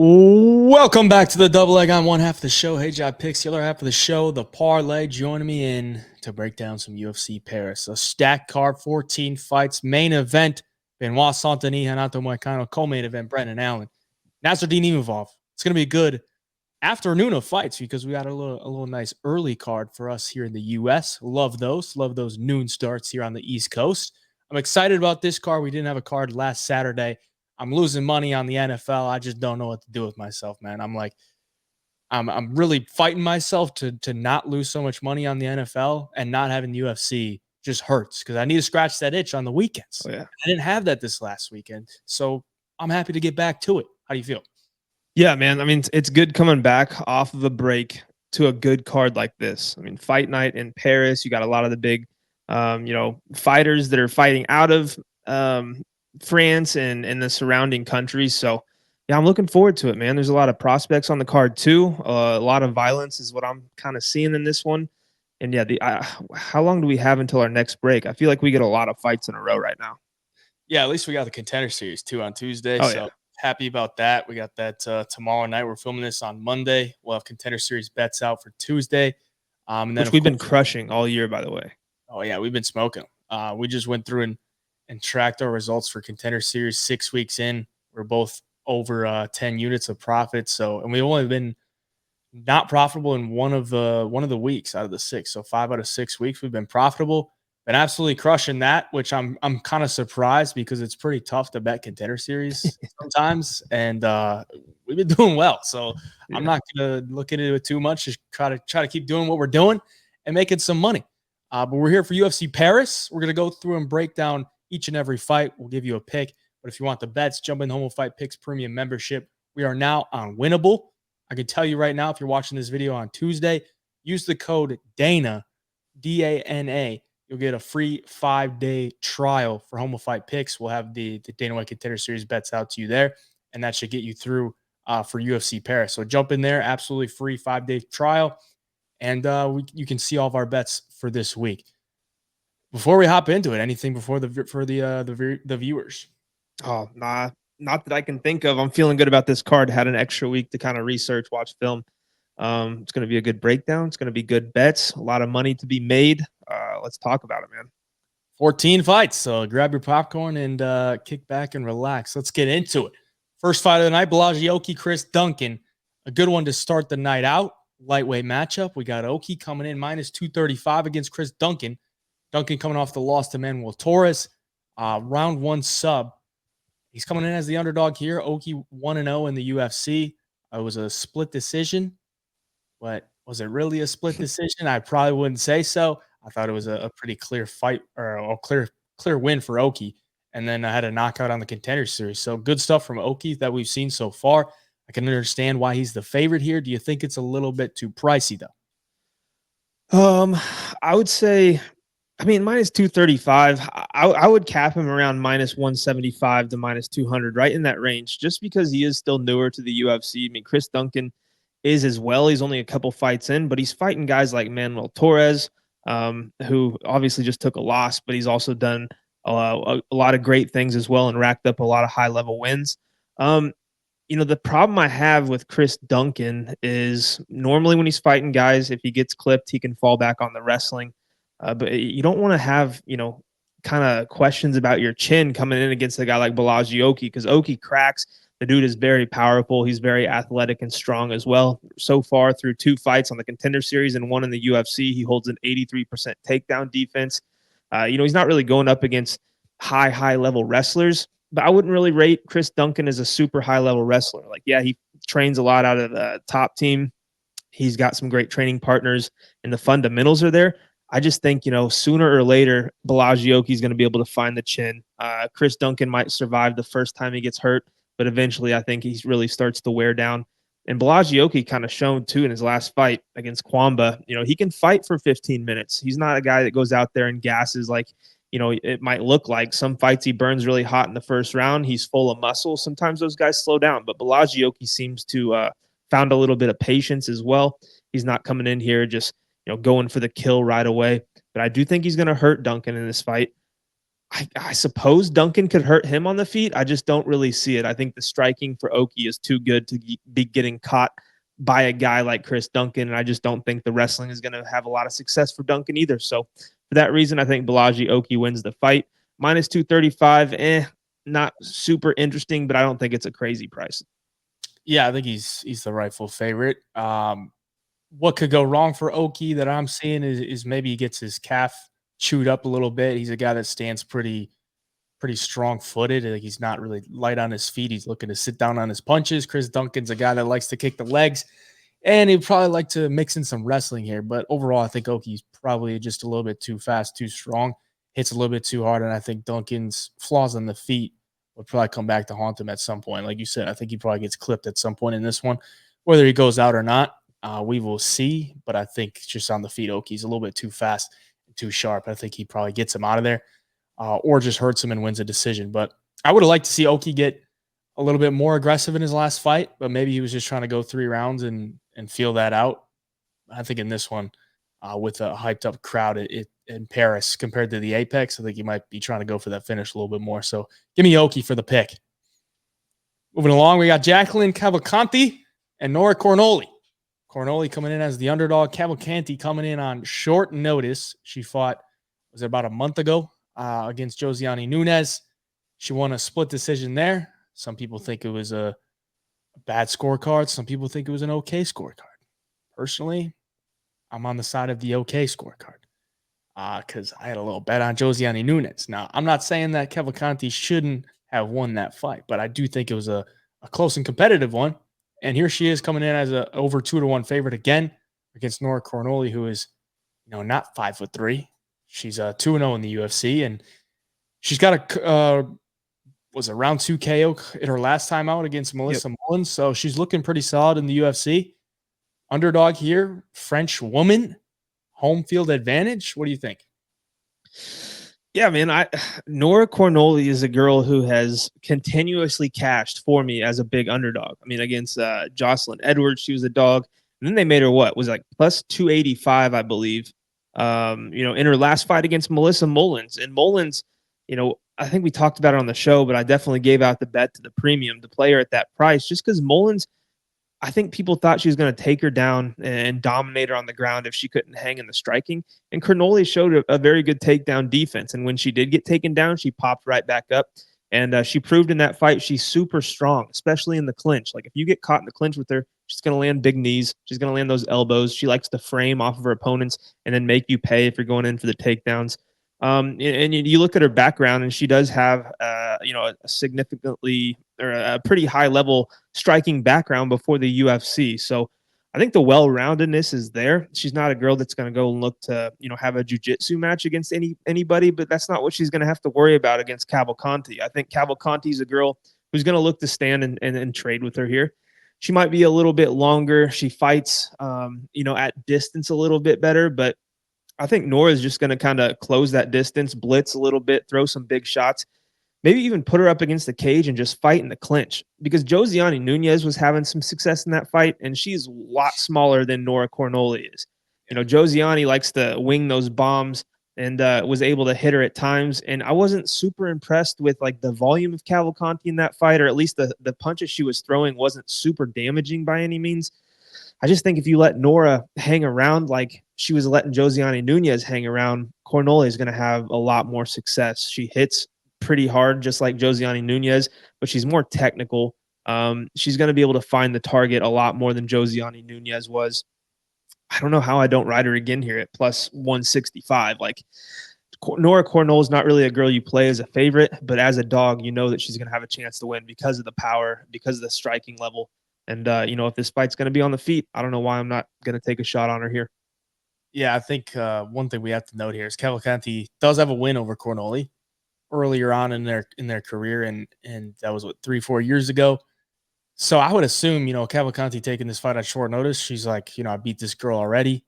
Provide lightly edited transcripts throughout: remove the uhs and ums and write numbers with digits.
Welcome back to the double leg on one half of the show. Hey, Job Picks, the other half of the show, the parlay. Joining me in to break down some UFC Paris. A stacked card, 14 fights, main event, Benoit Saint-Denis, Renato Moicano, co-main event, Brendan Allen, Nasruddin Imavov. It's going to be a good afternoon of fights because we got a little nice early card for us here in the U.S. Love those noon starts here on the East Coast. I'm excited about this card. We didn't have a card last Saturday. I'm losing money on the NFL. I just don't know what to do with myself, man. I'm really fighting myself to not lose so much money on the NFL, and not having the UFC just hurts because I need to scratch that itch on the weekends. Oh, yeah. I didn't have that this last weekend, so I'm happy to get back to it. How do you feel? Yeah, man. I mean, it's good coming back off of a break to a good card like this. I mean, fight night in Paris. You got a lot of the big, fighters that are fighting out of France and the surrounding countries. So, yeah, I'm looking forward to it, man. There's a lot of prospects on the card too. A lot of violence is what I'm kind of seeing in this one. And yeah, how long do we have until our next break? I feel like we get a lot of fights in a row right now. Yeah, at least we got the Contender Series too on Tuesday. Oh, so yeah. happy about that. We got that tomorrow night. We're filming this on Monday. We'll have Contender Series bets out for Tuesday. And then which we've been crushing all year, by the way. Oh, yeah, we've been smoking. We just went through and tracked our results for Contender Series 6 weeks in. We're both over 10 units of profit. So, and we've only been not profitable in one of the weeks out of the 6. So 5 out of 6 weeks we've been profitable. Been absolutely crushing that, which I'm kind of surprised because it's pretty tough to bet Contender Series sometimes, and we've been doing well. So yeah. I'm not gonna look into it too much. Just try to keep doing what we're doing and making some money. But we're here for UFC Paris. We're gonna go through and break down each and every fight. We'll give you a pick. But if you want the bets, jump in the Home of Fight Picks Premium membership. We are now on Winnable. I can tell you right now, if you're watching this video on Tuesday, use the code DANA, DANA. You'll get a free 5-day trial for Home of Fight Picks. We'll have the Dana White Contender Series bets out to you there, and that should get you through for UFC Paris. So jump in there, absolutely free 5-day trial, and you can see all of our bets for this week. Before we hop into it, anything for the viewers? Oh, nah, not that I can think of. I'm feeling good about this card. Had an extra week to kind of research, watch film. It's going to be a good breakdown. It's going to be good bets. A lot of money to be made. Let's talk about it, man. 14 fights. So grab your popcorn and kick back and relax. Let's get into it. First fight of the night, Blagioki, Chris Duncan. A good one to start the night out. Lightweight matchup. We got Oki coming in minus 235 against Chris Duncan. Duncan coming off the loss to Manuel Torres. Round 1 sub. He's coming in as the underdog here. Oki 1-0 in the UFC. It was a split decision. But was it really a split decision? I probably wouldn't say so. I thought it was a pretty clear fight, or a clear win for Oki. And then I had a knockout on the Contender Series. So good stuff from Oki that we've seen so far. I can understand why he's the favorite here. Do you think it's a little bit too pricey, though? I would say, I mean, minus 235. I would cap him around minus 175 to minus 200, right in that range, just because he is still newer to the UFC. I mean, Chris Duncan is as well. He's only a couple fights in, but he's fighting guys like Manuel Torres, who obviously just took a loss, but he's also done a lot of great things as well and racked up a lot of high-level wins. The problem I have with Chris Duncan is normally when he's fighting guys, if he gets clipped, he can fall back on the wrestling. But you don't want to have, kind of questions about your chin coming in against a guy like Blagioki, because Oki cracks. The dude is very powerful. He's very athletic and strong as well. So far, through 2 fights on the Contender Series and 1 in the UFC, he holds an 83% takedown defense. He's not really going up against high-level wrestlers, but I wouldn't really rate Chris Duncan as a super high-level wrestler. Like, yeah, he trains a lot out of the top team. He's got some great training partners, and the fundamentals are there. I just think, sooner or later, Blagioki is going to be able to find the chin. Chris Duncan might survive the first time he gets hurt, but eventually I think he really starts to wear down. And Blagioki kind of shown, too, in his last fight against Kwamba, he can fight for 15 minutes. He's not a guy that goes out there and gasses like, it might look like. Some fights he burns really hot in the first round. He's full of muscle. Sometimes those guys slow down, but Blagioki seems to found a little bit of patience as well. He's not coming in here just, going for the kill right away. But I do think he's going to hurt Duncan in this fight. I suppose Duncan could hurt him on the feet. I just don't really see it. I think the striking for Oki is too good to be getting caught by a guy like Chris Duncan, and I just don't think the wrestling is going to have a lot of success for Duncan either. So for that reason, I think Balaji Oki wins the fight. Minus 235, not super interesting, but I don't think it's a crazy price. Yeah, I think he's the rightful favorite. What could go wrong for Oki that I'm seeing is maybe he gets his calf chewed up a little bit. He's a guy that stands pretty strong footed. Like he's not really light on his feet. He's looking to sit down on his punches. Chris Duncan's a guy that likes to kick the legs, and he'd probably like to mix in some wrestling here. But overall, I think Oki's probably just a little bit too fast, too strong, hits a little bit too hard, and I think Duncan's flaws on the feet would probably come back to haunt him at some point. Like you said, I think he probably gets clipped at some point in this one. Whether he goes out or not, we will see. But I think just on the feet, Oki's a little bit too fast and too sharp. I think he probably gets him out of there. Or just hurts him and wins a decision. But I would have liked to see Oki get a little bit more aggressive in his last fight, but maybe he was just trying to go 3 rounds and feel that out. I think in this one, with a hyped up crowd in Paris compared to the Apex, I think he might be trying to go for that finish a little bit more. So give me Oki for the pick. Moving along, we got Jacqueline Cavalcanti and Nora Cornolle. Cornolle coming in as the underdog. Cavalcanti coming in on short notice. She fought, was it about a month ago? Against Josiane Nunes. She won a split decision there. Some people think it was a bad scorecard. Some people think it was an okay scorecard. Personally, I'm on the side of the okay scorecard because I had a little bet on Josiane Nunes. Now, I'm not saying that Cavalcanti shouldn't have won that fight, but I do think it was a close and competitive one. And here she is coming in as a over 2-1 favorite again against Nora Cornolle, who is, not 5'3". She's 2-0 in the UFC, and she's got was a round 2 KO in her last time out against Melissa Mullins, so she's looking pretty solid in the UFC. Underdog here, French woman, home field advantage. What do you think? Yeah, man, Nora Cornolle is a girl who has continuously cashed for me as a big underdog. I mean, against Jocelyn Edwards, she was a dog, and then they made her was like plus 285, I believe. In her last fight against Melissa Mullins. And Mullins, I think we talked about it on the show, but I definitely gave out the bet to the premium to play her at that price just because Mullins, I think people thought she was going to take her down and dominate her on the ground if she couldn't hang in the striking. And Cornolle showed a very good takedown defense. And when she did get taken down, she popped right back up. And she proved in that fight she's super strong, especially in the clinch. Like if you get caught in the clinch with her, she's going to land big knees. She's going to land those elbows. She likes to frame off of her opponents and then make you pay if you're going in for the takedowns. And you look at her background, and she does have, a significantly or a pretty high level striking background before the UFC. So I think the well-roundedness is there. She's not a girl that's going to go and look to, have a jiu-jitsu match against anybody, but that's not what she's going to have to worry about against Cavalcanti. I think Cavalcanti is a girl who's going to look to stand and trade with her here. She might be a little bit longer. She fights, at distance a little bit better, but I think Nora is just going to kind of close that distance, blitz a little bit, throw some big shots, maybe even put her up against the cage and just fight in the clinch, because Josiane Nunes was having some success in that fight, and she's a lot smaller than Nora Cornolle is. Josiane likes to wing those bombs and was able to hit her at times. And I wasn't super impressed with like the volume of Cavalcanti in that fight, or at least the punches she was throwing wasn't super damaging by any means. I just think if you let Nora hang around like she was letting Josiane Nunes hang around, Cornolle is going to have a lot more success. She hits pretty hard, just like Josiane Nunes, but she's more technical. She's going to be able to find the target a lot more than Josiane Nunes was. I don't know how I don't ride her again here at plus 165. Like Nora Cornolle is not really a girl you play as a favorite, but as a dog, you know that she's going to have a chance to win because of the power, because of the striking level. And, if this fight's going to be on the feet, I don't know why I'm not going to take a shot on her here. Yeah, I think one thing we have to note here is Cavalcanti does have a win over Cornolle earlier on in their career, and that was 3-4 years ago. So I would assume, Cavalcanti taking this fight at short notice, she's like, I beat this girl already,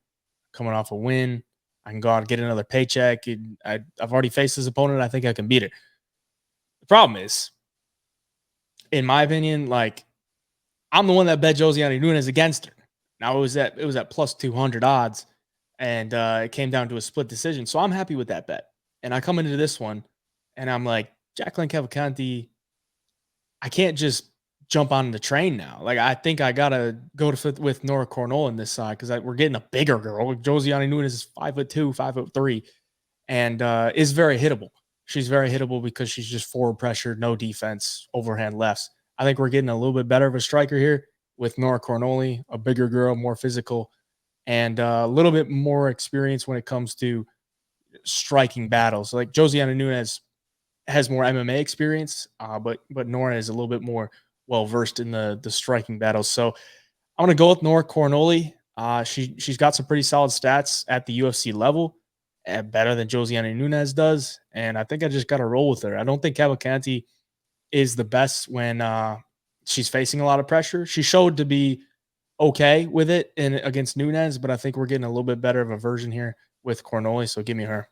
coming off a win. I can go out and get another paycheck. And I've already faced this opponent. I think I can beat her. The problem is, in my opinion, like I'm the one that bet Josiane Nunes against her. Now it was at plus 200 odds, and it came down to a split decision. So I'm happy with that bet. And I come into this one, And I'm like, Jacqueline Cavalcanti, I can't just jump on the train now. Like, I think I gotta go with Nora Cornolle in this side because we're getting a bigger girl. Josiane Nunes is 5'2", 5'3", and is very hittable. She's very hittable because she's just forward pressure, no defense, overhand lefts. I think we're getting a little bit better of a striker here with Nora Cornolle, a bigger girl, more physical, and a little bit more experience when it comes to striking battles. Like Josiane Nunes has more MMA experience, but Nora is a little bit more well versed in the striking battles. So I'm gonna go with Nora Cornolle. She's got some pretty solid stats at the UFC level, better than Josiane Nunes does, and I think I just got to roll with her. I don't think Cavalcanti is the best when she's facing a lot of pressure. She showed to be okay with it against Nunes, but I think we're getting a little bit better of a version here with Cornolle. So give me her.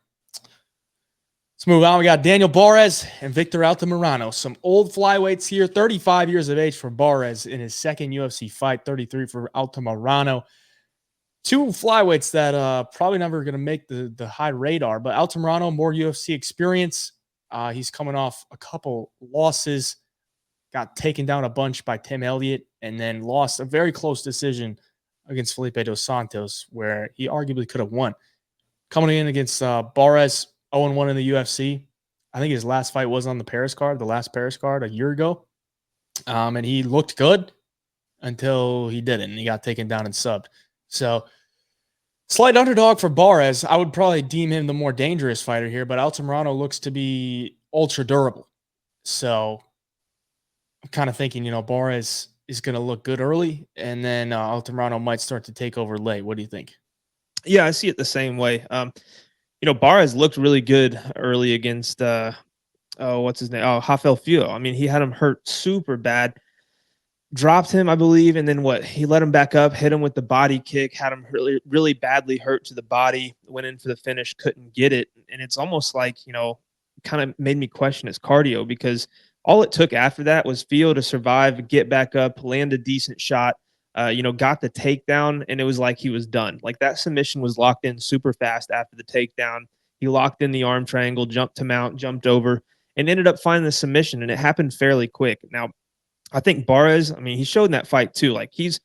Let's move on. We got Daniel Barez and Victor Altamirano. Some old flyweights here. 35 years of age for Barez in his second UFC fight. 33 for Altamirano. Two flyweights that probably never going to make the high radar. But Altamirano, more UFC experience. He's coming off a couple losses. Got taken down a bunch by Tim Elliott and then lost a very close decision against Felipe dos Santos where he arguably could have won. Coming in against Barez, 0-1 in the UFC. I think his last fight was on the Paris card, the last Paris card a year ago. And he looked good until he didn't. He got taken down and subbed. So slight underdog for Barez. I would probably deem him the more dangerous fighter here, but Altamirano looks to be ultra durable. So I'm kind of thinking, Barez is going to look good early, and then Altamirano might start to take over late. What do you think? Yeah, I see it the same way. Barez looked really good early against what's his name? Oh, Rafael Fio. I mean, he had him hurt super bad. Dropped him, I believe, and then he let him back up, hit him with the body kick, had him really, really badly hurt to the body, went in for the finish, couldn't get it. And it's almost like, kind of made me question his cardio because all it took after that was Fio to survive, get back up, land a decent shot, got the takedown, and it was like he was done. Like that submission was locked in super fast after the takedown. He locked in the arm triangle, jumped to mount, jumped over, and ended up finding the submission, and it happened fairly quick. Now, I think Barez, I mean, he showed in that fight too. Like he's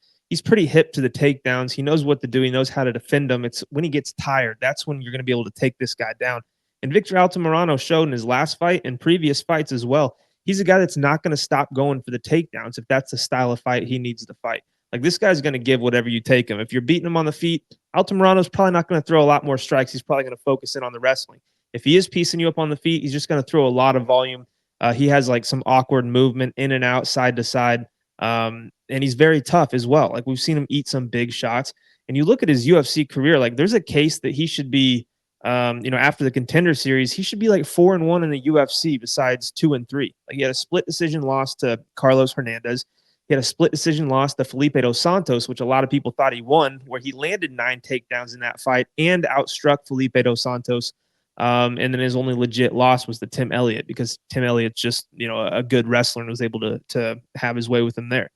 pretty hip to the takedowns. He knows what to do. He knows how to defend them. It's when he gets tired, that's when you're going to be able to take this guy down. And Victor Altamirano showed in his last fight and previous fights as well. He's a guy that's not going to stop going for the takedowns if that's the style of fight he needs to fight. Like this guy's going to give whatever you take him. If you're beating him on the feet, Altamirano's probably not going to throw a lot more strikes. He's probably going to focus in on the wrestling. If he is piecing you up on the feet, he's just going to throw a lot of volume. He has like some awkward movement in and out, side to side. And he's very tough as well. Like we've seen him eat some big shots. And you look at his UFC career, like there's a case that he should be, after the Contender Series, he should be like 4-1 in the UFC besides 2-3. Like he had a split decision loss to Carlos Hernandez. He had a split decision loss to Felipe dos Santos, which a lot of people thought he won, where he landed 9 takedowns in that fight and outstruck Felipe dos Santos. And then his only legit loss was to Tim Elliott because Tim Elliott's just, a good wrestler and was able to have his way with him there.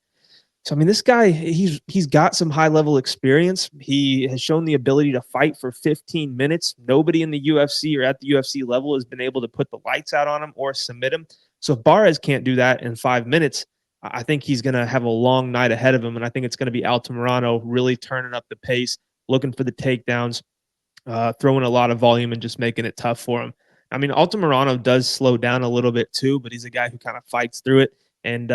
So, I mean, this guy, he's got some high-level experience. He has shown the ability to fight for 15 minutes. Nobody in the UFC or at the UFC level has been able to put the lights out on him or submit him. So if Barez can't do that in 5 minutes, I think he's going to have a long night ahead of him, and I think it's going to be Altamirano really turning up the pace, looking for the takedowns, throwing a lot of volume and just making it tough for him. I mean, Altamirano does slow down a little bit too, but he's a guy who kind of fights through it. And,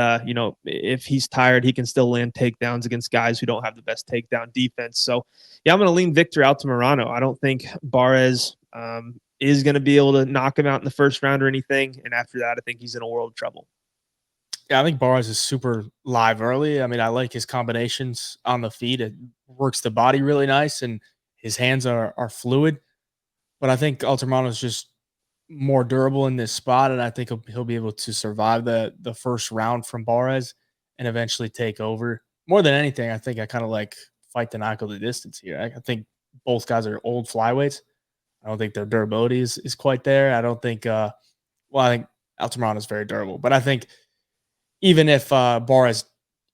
if he's tired, he can still land takedowns against guys who don't have the best takedown defense. So, yeah, I'm going to lean Victor Altamirano. I don't think Barez is going to be able to knock him out in the first round or anything. And after that, I think he's in a world of trouble. Yeah, I think Barez is super live early. I mean, I like his combinations on the feet. It works the body really nice, and his hands are fluid. But I think Altamirano is just more durable in this spot, and I think he'll be able to survive the first round from Barez and eventually take over. More than anything, I think I kind of like fight to knock the distance here. I think both guys are old flyweights. I don't think their durability is quite there. I don't think I think Altamirano is very durable, but I think even if Barez,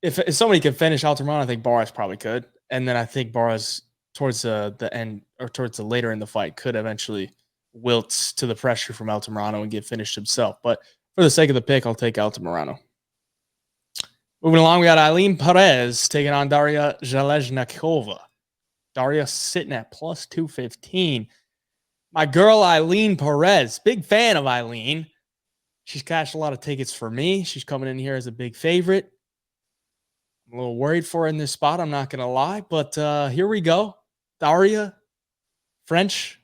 if somebody could finish Altamirano, I think Barez probably could, and then I think Barez towards the end or towards the later in the fight could eventually wilts to the pressure from Altamirano and get finished himself. But for the sake of the pick, I'll take Altamirano. Moving along, we got Eileen Perez taking on Daria Zheleznyakova. Daria sitting at plus 215. My girl, Eileen Perez. Big fan of Eileen. She's cashed a lot of tickets for me. She's coming in here as a big favorite. I'm a little worried for her in this spot, I'm not going to lie. But here we go. Daria, French,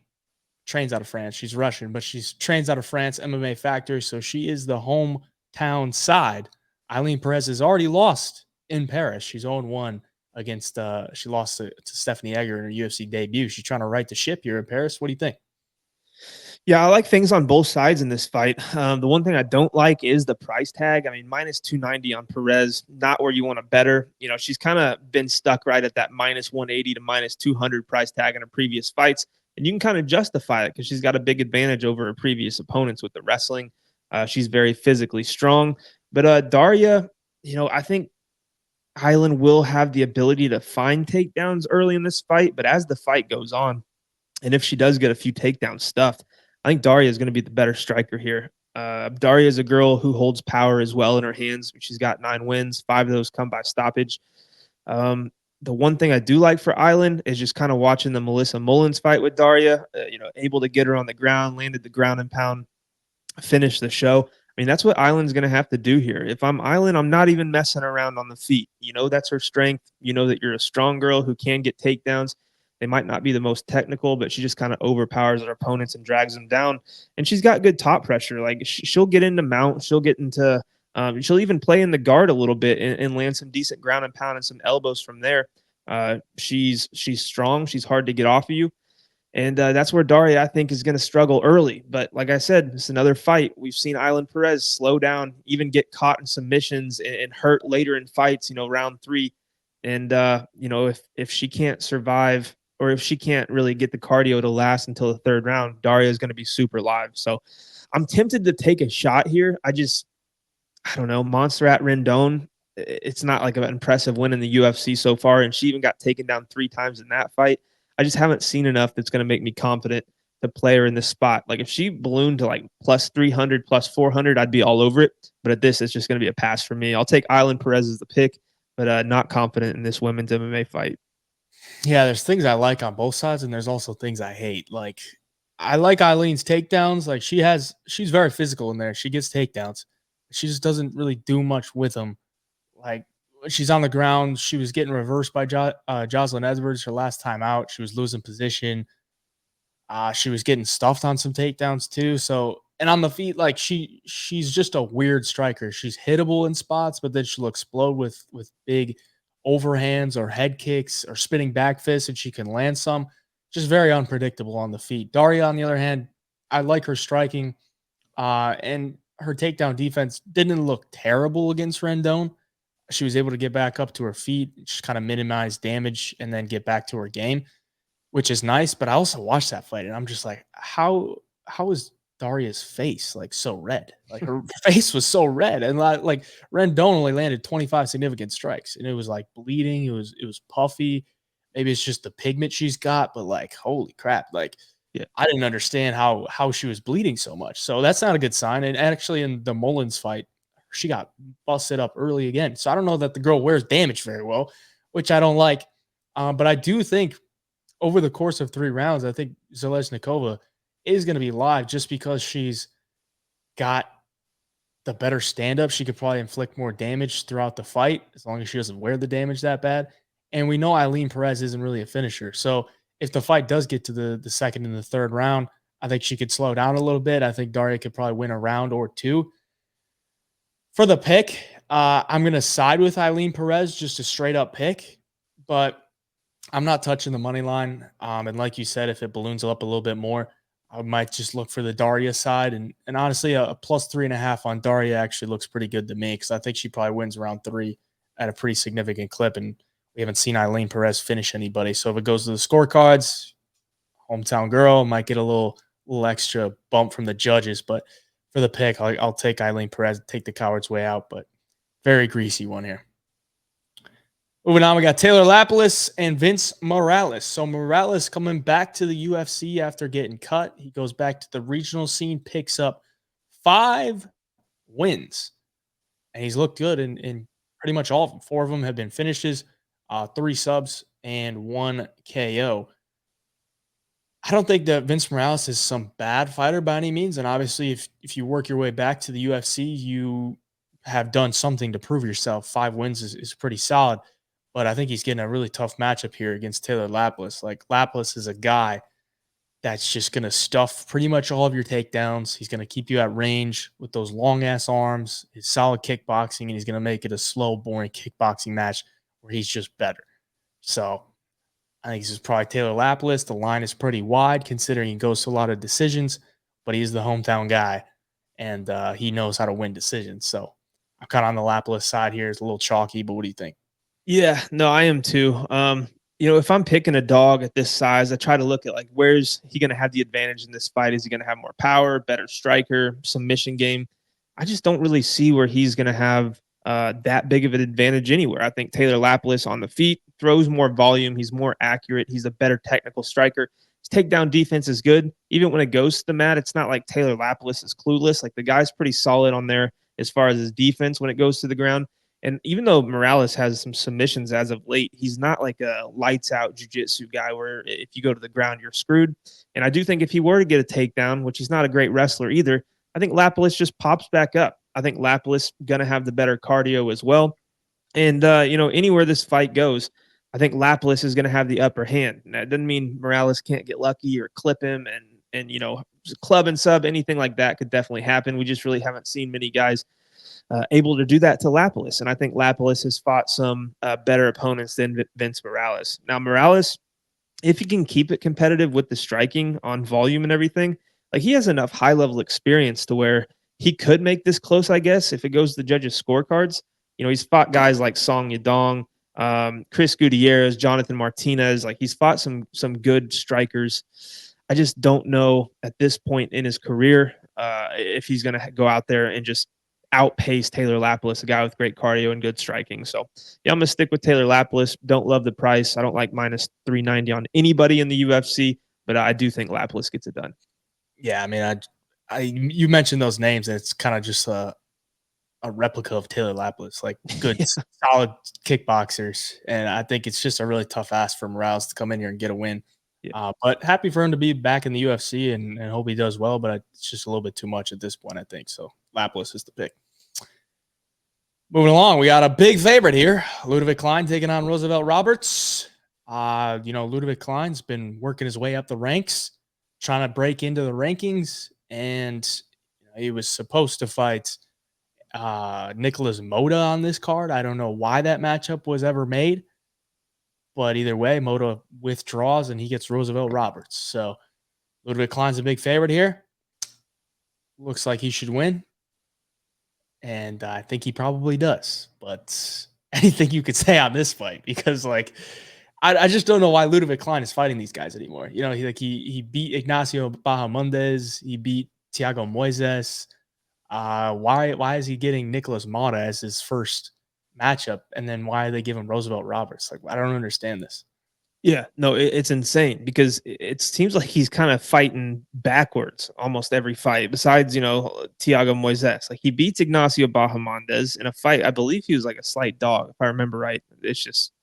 trains out of France. She's Russian, but she's trains out of France, MMA Factory, so she is the hometown side. Eileen Perez has already lost in Paris. She's 0-1 against, she lost to Stephanie Egger in her UFC debut. She's trying to right the ship here in Paris. What do you think? Yeah, I like things on both sides in this fight. The one thing I don't like is the price tag. I mean, minus 290 on Perez, not where you want to bet her. You know, she's kind of been stuck right at that minus 180 to minus 200 price tag in her previous fights. And you can kind of justify it because she's got a big advantage over her previous opponents with the wrestling. She's very physically strong. But Daria, you know, I think Highland will have the ability to find takedowns early in this fight. But as the fight goes on, and if she does get a few takedowns stuffed, I think Daria is going to be the better striker here. Daria is a girl who holds power as well in her hands. She's got 9 wins. 5 of those come by stoppage. The one thing I do like for Island is just kind of watching the Melissa Mullins fight with Daria, able to get her on the ground, landed the ground and pound, finish the show. I mean, that's what Island's going to have to do here. If I'm Island, I'm not even messing around on the feet. You know, that's her strength. You know that you're a strong girl who can get takedowns. They might not be the most technical, but she just kind of overpowers her opponents and drags them down. And she's got good top pressure. Like she'll get into mount. She'll get into she'll even play in the guard a little bit and land some decent ground and pound and some elbows from there. She's strong. She's hard to get off of you. And that's where Daria, I think, is going to struggle early. But like I said, it's another fight. We've seen Island Perez slow down, even get caught in submissions and hurt later in fights, round 3. And, if she can't survive or if she can't really get the cardio to last until the 3rd round, Daria is going to be super live. So I'm tempted to take a shot here. I don't know. Montserrat Rendon, it's not like an impressive win in the UFC so far. And she even got taken down 3 times in that fight. I just haven't seen enough that's going to make me confident to play her in this spot. Like if she ballooned to like plus 300, plus 400, I'd be all over it. But at this, it's just going to be a pass for me. I'll take Island Perez as the pick, but not confident in this women's MMA fight. Yeah, there's things I like on both sides, and there's also things I hate. Like, I like Eileen's takedowns. Like, she's very physical in there. She gets takedowns. She just doesn't really do much with them. Like, when she's on the ground, she was getting reversed by Jocelyn Edwards her last time out. She was losing position. She was getting stuffed on some takedowns too. So, and on the feet, like she's just a weird striker. She's hittable in spots, but then she'll explode with big overhands or head kicks or spinning back fists, and she can land some. Just very unpredictable on the feet. Daria, on the other hand, I like her striking, and her takedown defense didn't look terrible against Rendon. She was able to get back up to her feet, just kind of minimize damage, and then get back to her game, which is nice. But I also watched that fight, and I'm just like, how is Daria's face like so red? Like her face was so red, and like Rendon only landed 25 significant strikes, and it was like bleeding. It was puffy. Maybe it's just the pigment she's got, but like, holy crap! Like, yeah, I didn't understand how she was bleeding so much. So that's not a good sign. And actually, in the Mullins fight, she got busted up early again. So I don't know that the girl wears damage very well, which I don't like. But I do think over the course of 3 rounds, I think Zheleznyakova is going to be live just because she's got the better stand-up. She could probably inflict more damage throughout the fight as long as she doesn't wear the damage that bad. And we know Eileen Perez isn't really a finisher. So if the fight does get to the 2nd and the 3rd round, I think she could slow down a little bit. I think Daria could probably win a round or 2. For the pick, I'm going to side with Eileen Perez, just a straight-up pick. But I'm not touching the money line. And like you said, if it balloons up a little bit more, I might just look for the Daria side. And honestly, a plus 3.5 on Daria actually looks pretty good to me because I think she probably wins round 3 at a pretty significant clip. And we haven't seen Eileen Perez finish anybody. So if it goes to the scorecards, hometown girl might get a little extra bump from the judges. But for the pick, I'll take Eileen Perez, take the coward's way out. But very greasy one here. Moving on, we got Taylor Lapilus and Vince Morales. So Morales coming back to the UFC after getting cut. He goes back to the regional scene, picks up 5 wins, and he's looked good in pretty much all of them. 4 of them have been finishes, 3 subs, and 1 KO. I don't think that Vince Morales is some bad fighter by any means. And obviously, if you work your way back to the UFC, you have done something to prove yourself. 5 wins is pretty solid. But I think he's getting a really tough matchup here against Taylor Lapilus. Like, Lapilus is a guy that's just going to stuff pretty much all of your takedowns. He's going to keep you at range with those long ass arms, his solid kickboxing, and he's going to make it a slow, boring kickboxing match where he's just better. So I think this is probably Taylor Lapilus. The line is pretty wide considering he goes to a lot of decisions, but he's the hometown guy, and he knows how to win decisions. So I'm kind of on the Lapilus side here. It's a little chalky, but what do you think? Yeah, no, I am too. If I'm picking a dog at this size, I try to look at like where's he going to have the advantage in this fight? Is he going to have more power, better striker, submission game? I just don't really see where he's going to have that big of an advantage anywhere. I think Taylor Lapilus on the feet throws more volume. He's more accurate. He's a better technical striker. His takedown defense is good. Even when it goes to the mat, it's not like Taylor Lapilus is clueless. Like the guy's pretty solid on there as far as his defense when it goes to the ground. And even though Morales has some submissions as of late, he's not like a lights out jiu-jitsu guy where if you go to the ground, you're screwed. And I do think if he were to get a takedown, which he's not a great wrestler either, I think Lapilus just pops back up. I think Lapilus going to have the better cardio as well. And, anywhere this fight goes, I think Lapilus is going to have the upper hand. And that doesn't mean Morales can't get lucky or clip him and club and sub, anything like that could definitely happen. We just really haven't seen many guys able to do that to Lapilus. And I think Lapilus has fought some better opponents than Vince Morales. Now, Morales, if he can keep it competitive with the striking on volume and everything, like he has enough high level experience to where he could make this close, I guess, if it goes to the judges' scorecards. He's fought guys like Song Yadong, Chris Gutierrez, Jonathan Martinez. Like he's fought some good strikers. I just don't know at this point in his career if he's going to go out there and just outpace Taylor Lapilus, a guy with great cardio and good striking. So, yeah, I'm going to stick with Taylor Lapilus. Don't love the price. I don't like minus 390 on anybody in the UFC, but I do think Lapilus gets it done. Yeah, I mean, you mentioned those names, and it's kind of just a replica of Taylor Lapilus, like good, solid kickboxers. And I think it's just a really tough ask for Morales to come in here and get a win. Yeah. But happy for him to be back in the UFC and hope he does well. But it's just a little bit too much at this point, I think. So Lapilus is the pick. Moving along, we got a big favorite here. Ludovic Klein taking on Roosevelt Roberts. Ludovic Klein's been working his way up the ranks, trying to break into the rankings. And he was supposed to fight Nicholas Moda on this card. I don't know why that matchup was ever made. But either way, Moda withdraws and he gets Roosevelt Roberts. So Ludovic Klein's a big favorite here. Looks like he should win. And I think he probably does. But anything you could say on this fight, because I just don't know why Ludovic Klein is fighting these guys anymore. He beat Ignacio Bahamondes. He beat Thiago Moises. Why is he getting Nicholas Moda as his first matchup, and then why are they giving Roosevelt Roberts? Like, I don't understand this. Yeah, no, it's insane because it seems like he's kind of fighting backwards almost every fight. Besides, Thiago Moises, like he beats Ignacio Bahamondes in a fight. I believe he was like a slight dog, if I remember right. It's just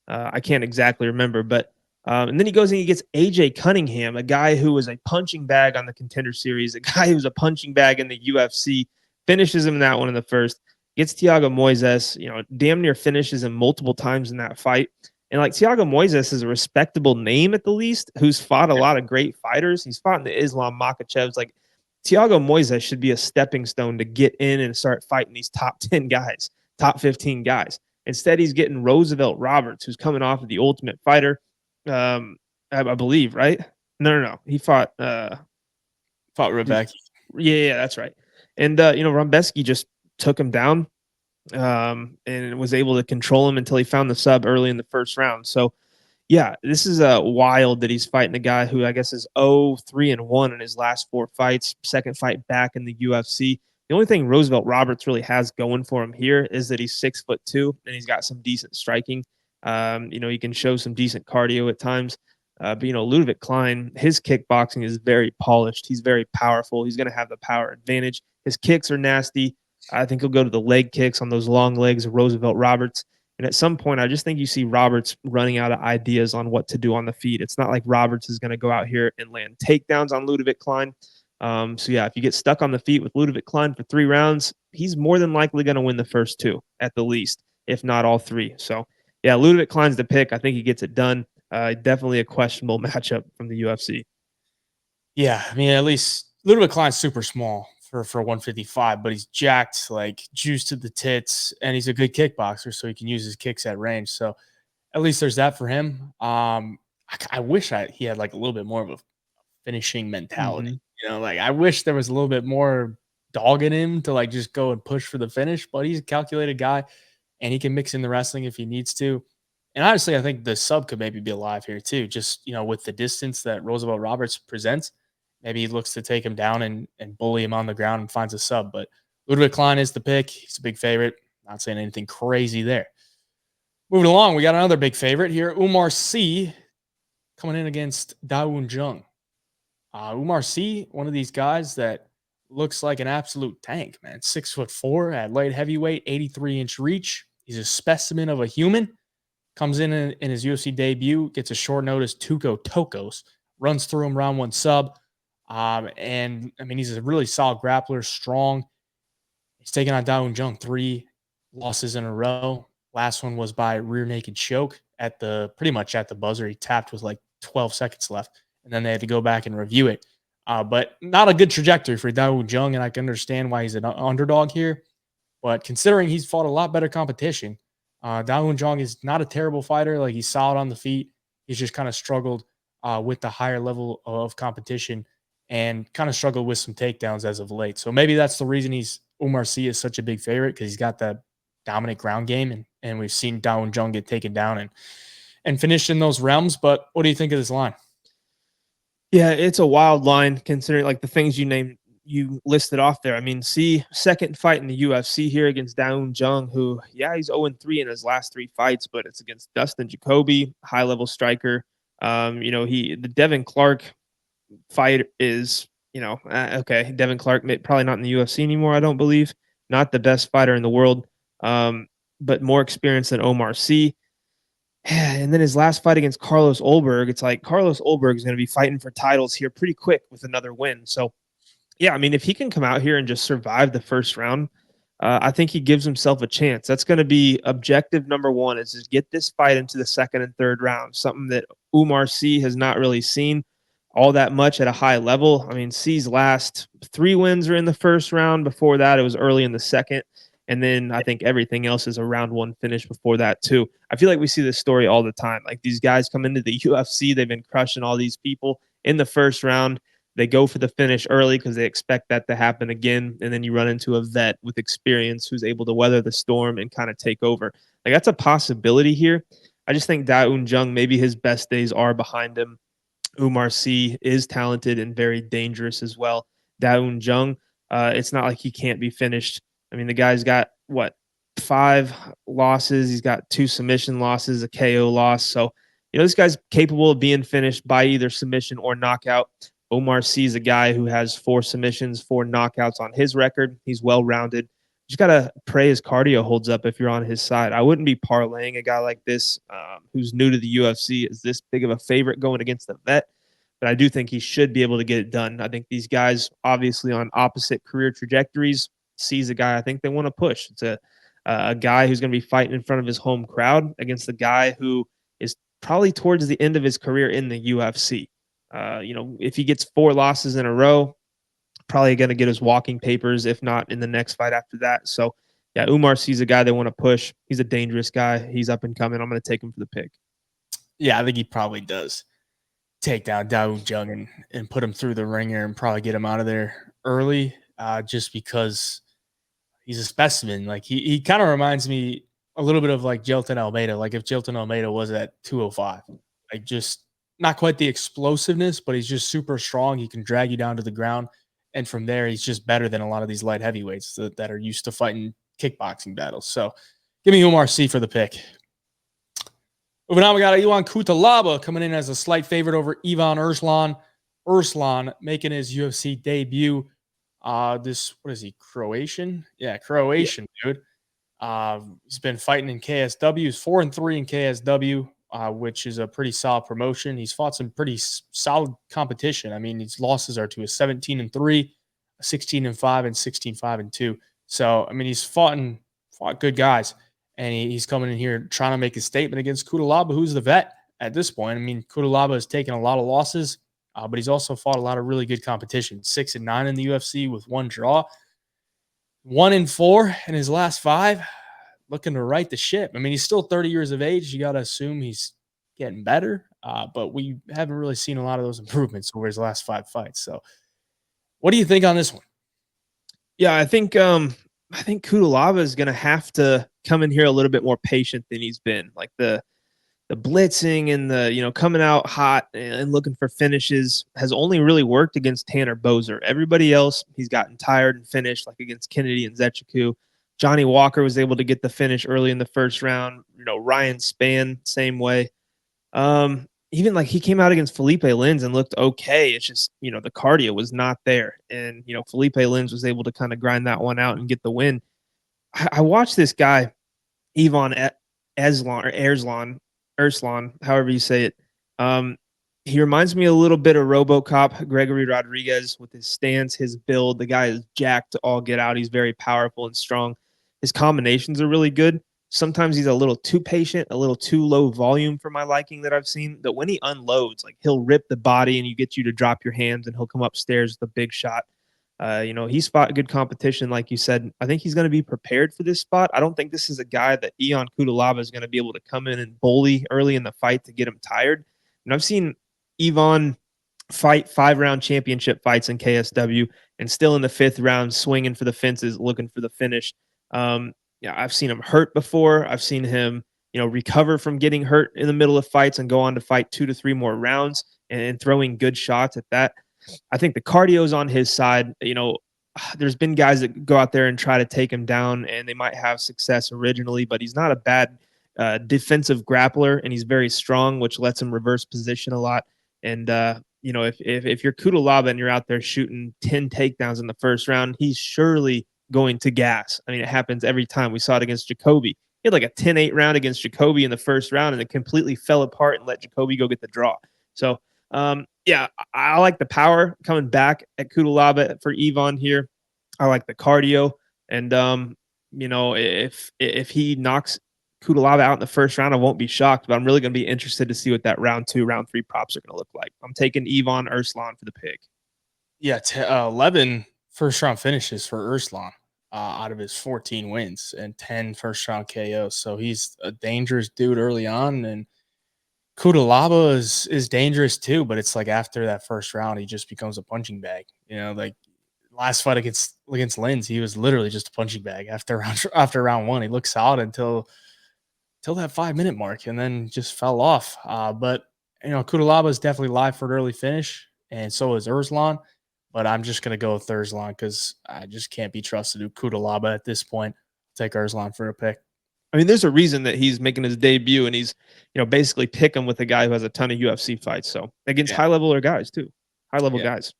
I can't exactly remember, but and then he goes and he gets AJ Cunningham, a guy who was a punching bag on the Contender Series, a guy who was a punching bag in the UFC, finishes him in that one in the first. Gets Thiago Moises, damn near finishes him multiple times in that fight. And like Thiago Moises is a respectable name at the least, who's fought a lot of great fighters. He's fought in the Islam Makhachevs. Like Thiago Moises should be a stepping stone to get in and start fighting these top 10 guys, top 15 guys. Instead, he's getting Roosevelt Roberts, who's coming off of the Ultimate Fighter, I believe, right? No. He fought Rebecca. Yeah, that's right. And Rumbeski just took him down and was able to control him until he found the sub early in the first round. So, yeah, this is wild that he's fighting a guy who I guess is 0-3-1 in his last 4 fights, second fight back in the UFC. The only thing Roosevelt Roberts really has going for him here is that he's 6'2" and he's got some decent striking. He can show some decent cardio at times. But Ludovic Klein, his kickboxing is very polished. He's very powerful. He's going to have the power advantage. His kicks are nasty. I think he'll go to the leg kicks on those long legs of Roosevelt Roberts. And at some point, I just think you see Roberts running out of ideas on what to do on the feet. It's not like Roberts is going to go out here and land takedowns on Ludovic Klein. If you get stuck on the feet with Ludovic Klein for 3 rounds, he's more than likely going to win the first 2 at the least, if not all 3. So, yeah, Ludovic Klein's the pick. I think he gets it done. Definitely a questionable matchup from the UFC. Yeah, I mean, at least Ludovic Klein's super small for 155, but he's jacked, like juice to the tits, and he's a good kickboxer, so he can use his kicks at range. So at least there's that for him. I wish he had like a little bit more of a finishing mentality. Like I wish there was a little bit more dog in him to like just go and push for the finish, but he's a calculated guy and he can mix in the wrestling if he needs to. And honestly, I think the sub could maybe be alive here too. Just, with the distance that Roosevelt Roberts presents, maybe he looks to take him down and bully him on the ground and finds a sub. But Ludwig Klein is the pick. He's a big favorite. Not saying anything crazy there. Moving along, we got another big favorite here. Umar Sy coming in against Dawoon Jung. Umar Sy, one of these guys that looks like an absolute tank, man. 6'4" at light heavyweight, 83-inch reach. He's a specimen of a human. Comes in his UFC debut, gets a short notice Tuco Tokos, runs through him round 1 sub. And I mean, he's a really solid grappler, strong. He's taken on Dawoon Jung 3 losses in a row. Last one was by rear naked choke pretty much at the buzzer. He tapped with like 12 seconds left, and then they had to go back and review it. But not a good trajectory for Dawoon Jung, and I can understand why he's an underdog here. But considering he's fought a lot better competition, Dawoon Jung is not a terrible fighter. Like, he's solid on the feet. He's just kind of struggled with the higher level of competition and kind of struggled with some takedowns as of late. So maybe that's the reason Umar Sy is such a big favorite, because he's got that dominant ground game, and we've seen Dawoon Jung get taken down and finished in those realms. But what do you think of this line? Yeah, it's a wild line considering like the things you listed off there. I mean, Sy, second fight in the UFC here against Dawoon Jung, who, he's 0-3 in his last 3 fights, but it's against Dustin Jacoby, high-level striker. The Devin Clark fight is, okay, Devin Clark probably not in the UFC anymore, I don't believe. Not the best fighter in the world, but more experience than Umar Sy. And then his last fight against Carlos Ulberg, it's like Carlos Ulberg is going to be fighting for titles here pretty quick with another win. So, yeah, I mean, if he can come out here and just survive the first round, I think he gives himself a chance. That's going to be objective number 1, is to get this fight into the second and third round, something that Umar Sy has not really seen all that much at a high level. I mean, Sy's last 3 wins are in the first round. Before that, it was early in the second. And then I think everything else is a round 1 finish before that too. I feel like we see this story all the time. Like, these guys come into the UFC, they've been crushing all these people in the first round. They go for the finish early because they expect that to happen again. And then you run into a vet with experience who's able to weather the storm and kind of take over. Like, that's a possibility here. I just think Dawoon Jung, maybe his best days are behind him. Umar Sy is talented and very dangerous as well. Dawoon Jung, it's not like he can't be finished. I mean, the guy's got, 5 losses. He's got 2 submission losses, a KO loss. So, this guy's capable of being finished by either submission or knockout. Umar Sy is a guy who has 4 submissions, 4 knockouts on his record. He's well-rounded. Just got to pray his cardio holds up if you're on his side. I wouldn't be parlaying a guy like this who's new to the UFC as this big of a favorite going against the vet, but I do think he should be able to get it done. I think these guys, obviously on opposite career trajectories, Sy's a guy I think they want to push. It's a guy who's going to be fighting in front of his home crowd against a guy who is probably towards the end of his career in the UFC. If he gets 4 losses in a row, probably going to get his walking papers, if not in the next fight after that. So, yeah, Umar Sy's a guy they want to push. He's a dangerous guy. He's up and coming. I'm going to take him for the pick. Yeah, I think he probably does take down Dawoon Jung and put him through the ringer and probably get him out of there early, just because he's a specimen. Like, he kind of reminds me a little bit of like Jailton Almeida. Like, if Jailton Almeida was at 205, like, just not quite the explosiveness, but he's just super strong. He can drag you down to the ground. And from there, he's just better than a lot of these light heavyweights that are used to fighting kickboxing battles. So give me Umar Sy for the pick. Moving on, we got Ivan Cutelaba coming in as a slight favorite over Ivan Erslan. Erslan making his UFC debut. What is he, Croatian? Yeah, Croatian, dude. He's been fighting in KSW. He's 4-3 in KSW, which is a pretty solid promotion. He's fought some pretty solid competition. I mean, his losses are to a 17-3, a 16-5, and 16-5-2. So, I mean, he's fought good guys. And he's coming in here trying to make a statement against Cutelaba, who's the vet at this point. I mean, Cutelaba has taken a lot of losses, but he's also fought a lot of really good competition. 6-9 in the UFC with 1 draw. 1-4 in his last 5. Looking to right the ship. I mean, he's still 30 years of age. You got to assume he's getting better, but we haven't really seen a lot of those improvements over his last 5 fights. So what do you think on this one? Yeah, I think Cutelaba is going to have to come in here a little bit more patient than he's been. Like the blitzing and the coming out hot and looking for finishes has only really worked against Tanner Boser. Everybody else, he's gotten tired and finished, like against Kennedy and Zheleznyakova. Johnny Walker was able to get the finish early in the first round. Ryan Spann, same way. Even like he came out against Felipe Lins and looked okay. It's just, the cardio was not there. And, Felipe Lins was able to kind of grind that one out and get the win. I watched this guy, Ivan Erslan, however you say it. He reminds me a little bit of RoboCop, Gregory Rodriguez, with his stance, his build. The guy is jacked to all get out. He's very powerful and strong. His combinations are really good. Sometimes he's a little too patient, a little too low volume for my liking that I've seen. But when he unloads, like he'll rip the body and you get you to drop your hands and he'll come upstairs with a big shot. He's fought good competition, like you said. I think he's going to be prepared for this spot. I don't think this is a guy that Ion Cutelaba is going to be able to come in and bully early in the fight to get him tired. And I've seen Ivan fight 5-round championship fights in KSW and still in the 5th round swinging for the fences, looking for the finish. I've seen him hurt before. I've seen him, recover from getting hurt in the middle of fights and go on to fight 2 to 3 more rounds and throwing good shots at that. I think the cardio is on his side. There's been guys that go out there and try to take him down and they might have success originally, but he's not a bad defensive grappler and he's very strong, which lets him reverse position a lot. And, if you're Cutelaba and you're out there shooting 10 takedowns in the first round, he's surely going to gas. I mean, it happens every time. We saw it against Jacoby. He had like a 10-8 round against Jacoby in the first round, and it completely fell apart and let Jacoby go get the draw. So, I like the power coming back at Cutelaba for Ivan here. I like the cardio. And, if he knocks Cutelaba out in the first round, I won't be shocked, but I'm really going to be interested to see what that round 2, round 3 props are going to look like. I'm taking Ivan Erslan for the pick. Yeah, 11 first-round finishes for Erslan out of his 14 wins and 10 first-round KOs. So he's a dangerous dude early on, and Cutelaba is dangerous too, but it's like after that first round, he just becomes a punching bag. Like last fight against Lins, he was literally just a punching bag after round 1. He looked solid until that 5-minute mark and then just fell off. But Cutelaba is definitely live for an early finish, and so is Erslan. But I'm just going to go with Erslan because I just can't be trusted with Cutelaba at this point. I'll take Erslan for a pick. I mean, there's a reason that he's making his debut and he's, basically picking with a guy who has a ton of UFC fights. So against high-level guys too. High-level guys.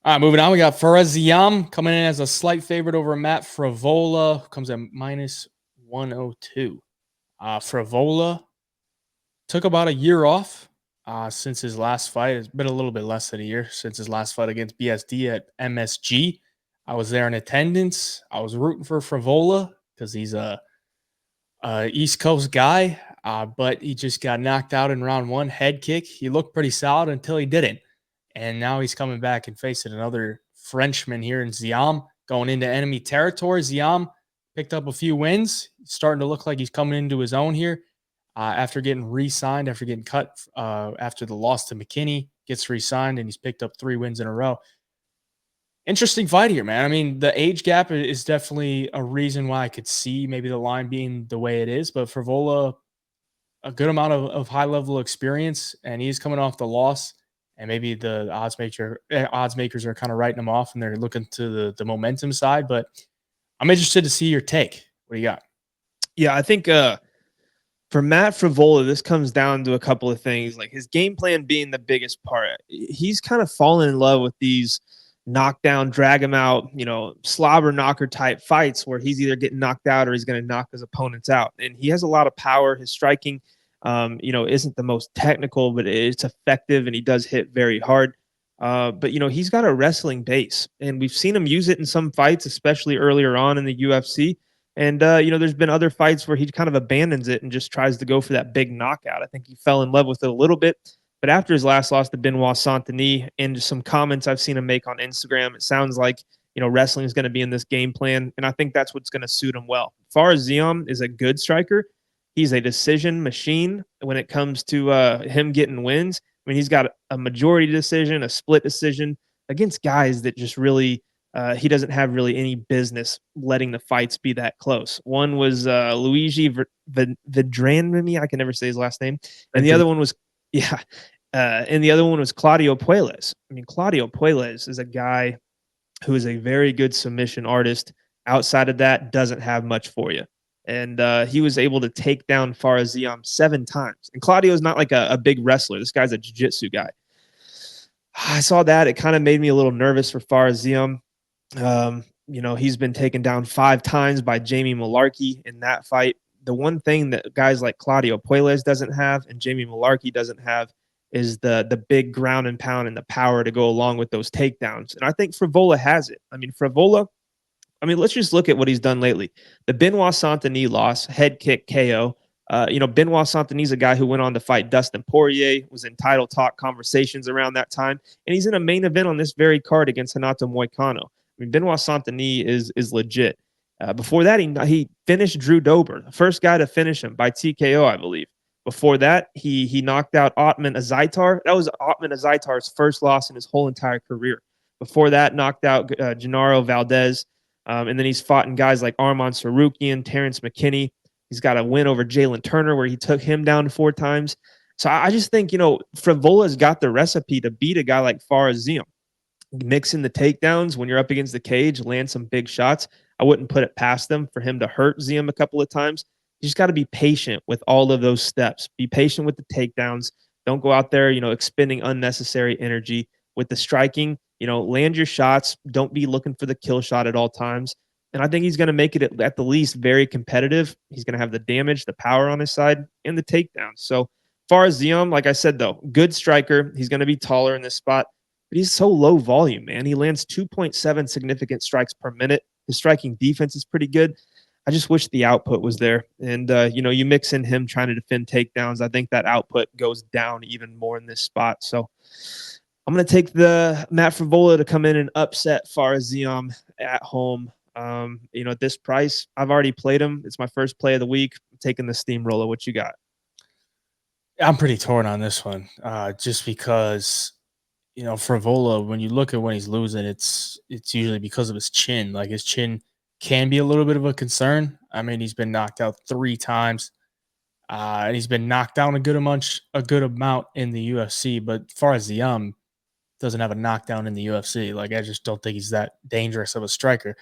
All right, moving on. We got Ziam coming in as a slight favorite over Matt Frevola, who comes at -102. Frevola took about a year off since his last fight. It's been a little bit less than a year since his last fight against BSD at MSG. I was there in attendance. I was rooting for Frevola because he's a East Coast guy, but he just got knocked out in round 1, head kick. He looked pretty solid until he didn't. And now he's coming back and facing another Frenchman here in Ziam, going into enemy territory. Ziam picked up a few wins. He's starting to look like he's coming into his own here. After getting re-signed, after getting cut, after the loss to McKinney, gets re-signed, and he's picked up 3 wins in a row. Interesting fight here, man. I mean, the age gap is definitely a reason why I could see maybe the line being the way it is, but Frevola, a good amount of high-level experience, and he's coming off the loss, and maybe the odds makers are kind of writing him off, and they're looking to the momentum side, but I'm interested to see your take. What do you got? Yeah, I think For Matt Frevola, this comes down to a couple of things, like his game plan being the biggest part. He's kind of fallen in love with these knockdown, drag him out, slobber knocker type fights where he's either getting knocked out or he's going to knock his opponents out. And he has a lot of power. His striking, isn't the most technical, but it's effective and he does hit very hard. But he's got a wrestling base, and we've seen him use it in some fights, especially earlier on in the UFC. And there's been other fights where he kind of abandons it and just tries to go for that big knockout. I think he fell in love with it a little bit. But after his last loss to Benoit Saint-Denis, and just some comments I've seen him make on Instagram, it sounds like wrestling is going to be in this game plan, and I think that's what's going to suit him well. As far as Ziam is a good striker, he's a decision machine when it comes to him getting wins. I mean, he's got a majority decision, a split decision against guys that just really he doesn't have really any business letting the fights be that close. One was Luigi Vidranimi, I can never say his last name, and the other one was Claudio Puelles. I mean, Claudio Puelles is a guy who is a very good submission artist. Outside of that, doesn't have much for you. And he was able to take down Fares Ziam 7 times. And Claudio is not like a big wrestler. This guy's a jiu-jitsu guy. I saw that. It kind of made me a little nervous for Fares Ziam. He's been taken down 5 times by Jamie Malarkey in that fight. The one thing that guys like Claudio Puelles doesn't have and Jamie Malarkey doesn't have is the big ground and pound and the power to go along with those takedowns. And I think Frevola has it. Let's just look at what he's done lately. The Benoit Saint-Denis loss, head kick KO. Benoit Saint-Denis is a guy who went on to fight Dustin Poirier, was in title talk conversations around that time, and he's in a main event on this very card against Renato Moicano. Benoit Saint-Denis is legit. Before that, he finished Drew Dober, the first guy to finish him by TKO, I believe. Before that, he knocked out Otman Azaitar. That was Otman Azaitar's first loss in his whole entire career. Before that, knocked out Gennaro Valdez. And then he's fought in guys like Arman Sarukian, Terrence McKinney. He's got a win over Jalen Turner where he took him down 4 times. So I just think, Frevola's got the recipe to beat a guy like Fares Ziam. Mix in the takedowns when you're up against the cage, land some big shots. I wouldn't put it past them for him to hurt Ziam a couple of times. You just got to be patient with all of those steps. Be patient with the takedowns. Don't go out there, expending unnecessary energy. With the striking, land your shots. Don't be looking for the kill shot at all times. And I think he's going to make it at the least very competitive. He's going to have the damage, the power on his side, and the takedowns. So far as Ziam, like I said, though, good striker. He's going to be taller in this spot, but he's so low volume, man. He lands 2.7 significant strikes per minute. His striking defense is pretty good. I just wish the output was there. And, you mix in him trying to defend takedowns, I think that output goes down even more in this spot. So I'm going to take the Matt Frevola to come in and upset Fares Ziam at home. At this price, I've already played him. It's my first play of the week. I'm taking the steamroller. What you got? I'm pretty torn on this one, just because, Frevola, when you look at when he's losing, it's usually because of his chin. Like his chin can be a little bit of a concern. I mean, he's been knocked out 3 times, and he's been knocked down a good amount in the UFC. But as far as Ziam, doesn't have a knockdown in the UFC. Like, I just don't think he's that dangerous of a striker.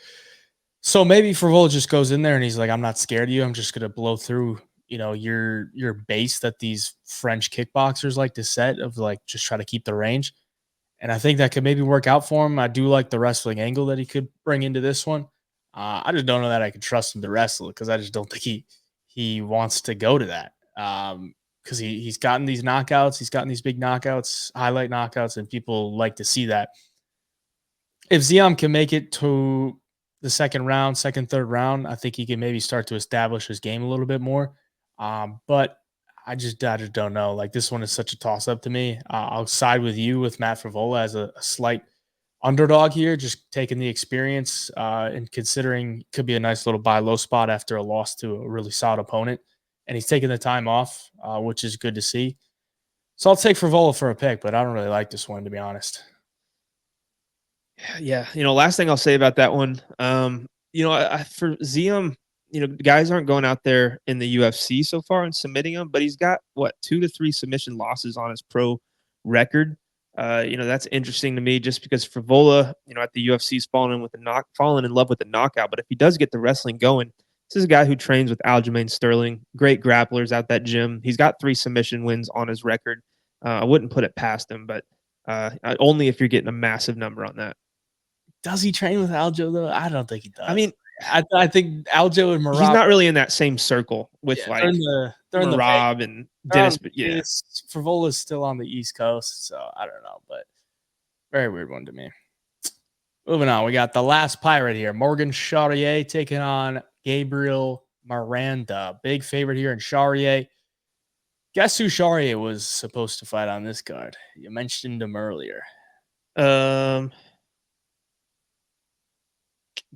So maybe Frevola just goes in there and he's like, I'm not scared of you. I'm just going to blow through, your base that these French kickboxers like to set of like, just try to keep the range. And I think that could maybe work out for him. I do like the wrestling angle that he could bring into this one. I just don't know that I can trust him to wrestle because I just don't think he wants to go to that. Because he's gotten these knockouts, he's gotten these big knockouts, highlight knockouts, and people like to see that. If Ziam can make it to the second, third round, I think he can maybe start to establish his game a little bit more. But I just don't know. Like, this one is such a toss-up to me. I'll side with you with Matt Frevola as a slight underdog here, just taking the experience and considering could be a nice little buy low spot after a loss to a really solid opponent. And he's taking the time off, which is good to see. So I'll take Frevola for a pick, but I don't really like this one, to be honest. Yeah. Last thing I'll say about that one, for Ziam, guys aren't going out there in the UFC so far and submitting him, but he's got 2 to 3 submission losses on his pro record. That's interesting to me just because Frevola, at the UFC's fallen in love with the knockout. But if he does get the wrestling going, This is a guy who trains with Aljamain Sterling, great grapplers at that gym. He's got 3 submission wins on his record. I wouldn't put it past him, but only if you're getting a massive number on that. Does he train with Aljo though? I don't think he does. I mean, I think Aljo and Marab. He's not really in that same circle with they're in the Marab and Denis. But yeah, Frevola's still on the East Coast, so I don't know, but very weird one to me. Moving on, we got the last pirate here, Morgan Charriere taking on Gabriel Miranda. Big favorite here in Charriere. Guess who Charriere was supposed to fight on this card? You mentioned him earlier.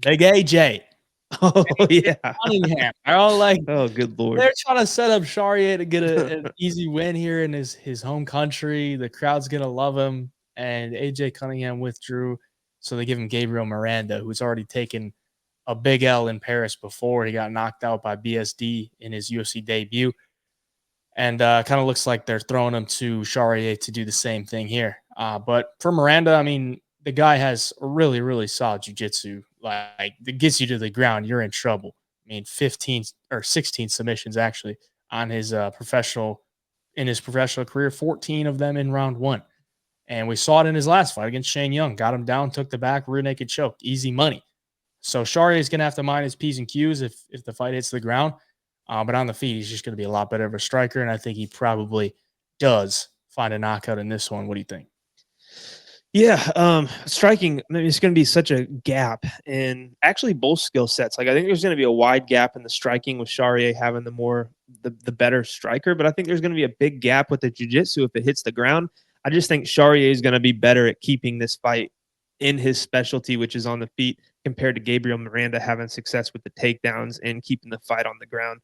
Big AJ. Oh yeah, Cunningham. I all like. Oh good lord! They're trying to set up Charriere to get an easy win here in his home country. The crowd's gonna love him, and AJ Cunningham withdrew, so they give him Gabriel Miranda, who's already taken a big L in Paris before. He got knocked out by BSD in his UFC debut, and kind of looks like they're throwing him to Charriere to do the same thing here. But for Miranda, I mean, the guy has a really, really solid jiu-jitsu. Like, that gets you to the ground, you're in trouble. I mean, 15 or 16 submissions actually on his professional career, 14 of them in round 1. And we saw it in his last fight against Shane Jung. Got him down, took the back, rear naked choke. Easy money. So Charriere is going to have to mind his P's and Q's if the fight hits the ground. But on the feet, he's just going to be a lot better of a striker, and I think he probably does find a knockout in this one. What do you think? Yeah, striking, I mean, it's going to be such a gap in actually both skill sets. Like, I think there's going to be a wide gap in the striking with Charriere having the better striker, but I think there's going to be a big gap with the jiu-jitsu if it hits the ground. I just think Charriere is going to be better at keeping this fight in his specialty, which is on the feet, compared to Gabriel Miranda having success with the takedowns and keeping the fight on the ground.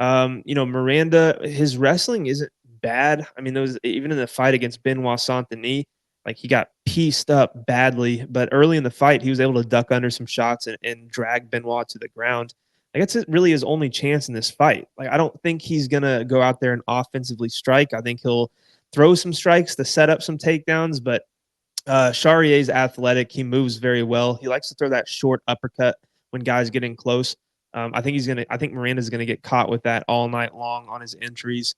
Miranda, his wrestling isn't bad. I mean, even in the fight against Benoit Saint-Denis, like, he got pieced up badly, but early in the fight, he was able to duck under some shots and drag Benoit to the ground. Like, that's really his only chance in this fight. Like, I don't think he's going to go out there and offensively strike. I think he'll throw some strikes to set up some takedowns, but Charriere's athletic. He moves very well. He likes to throw that short uppercut when guys get in close. I think Miranda's going to get caught with that all night long on his entries.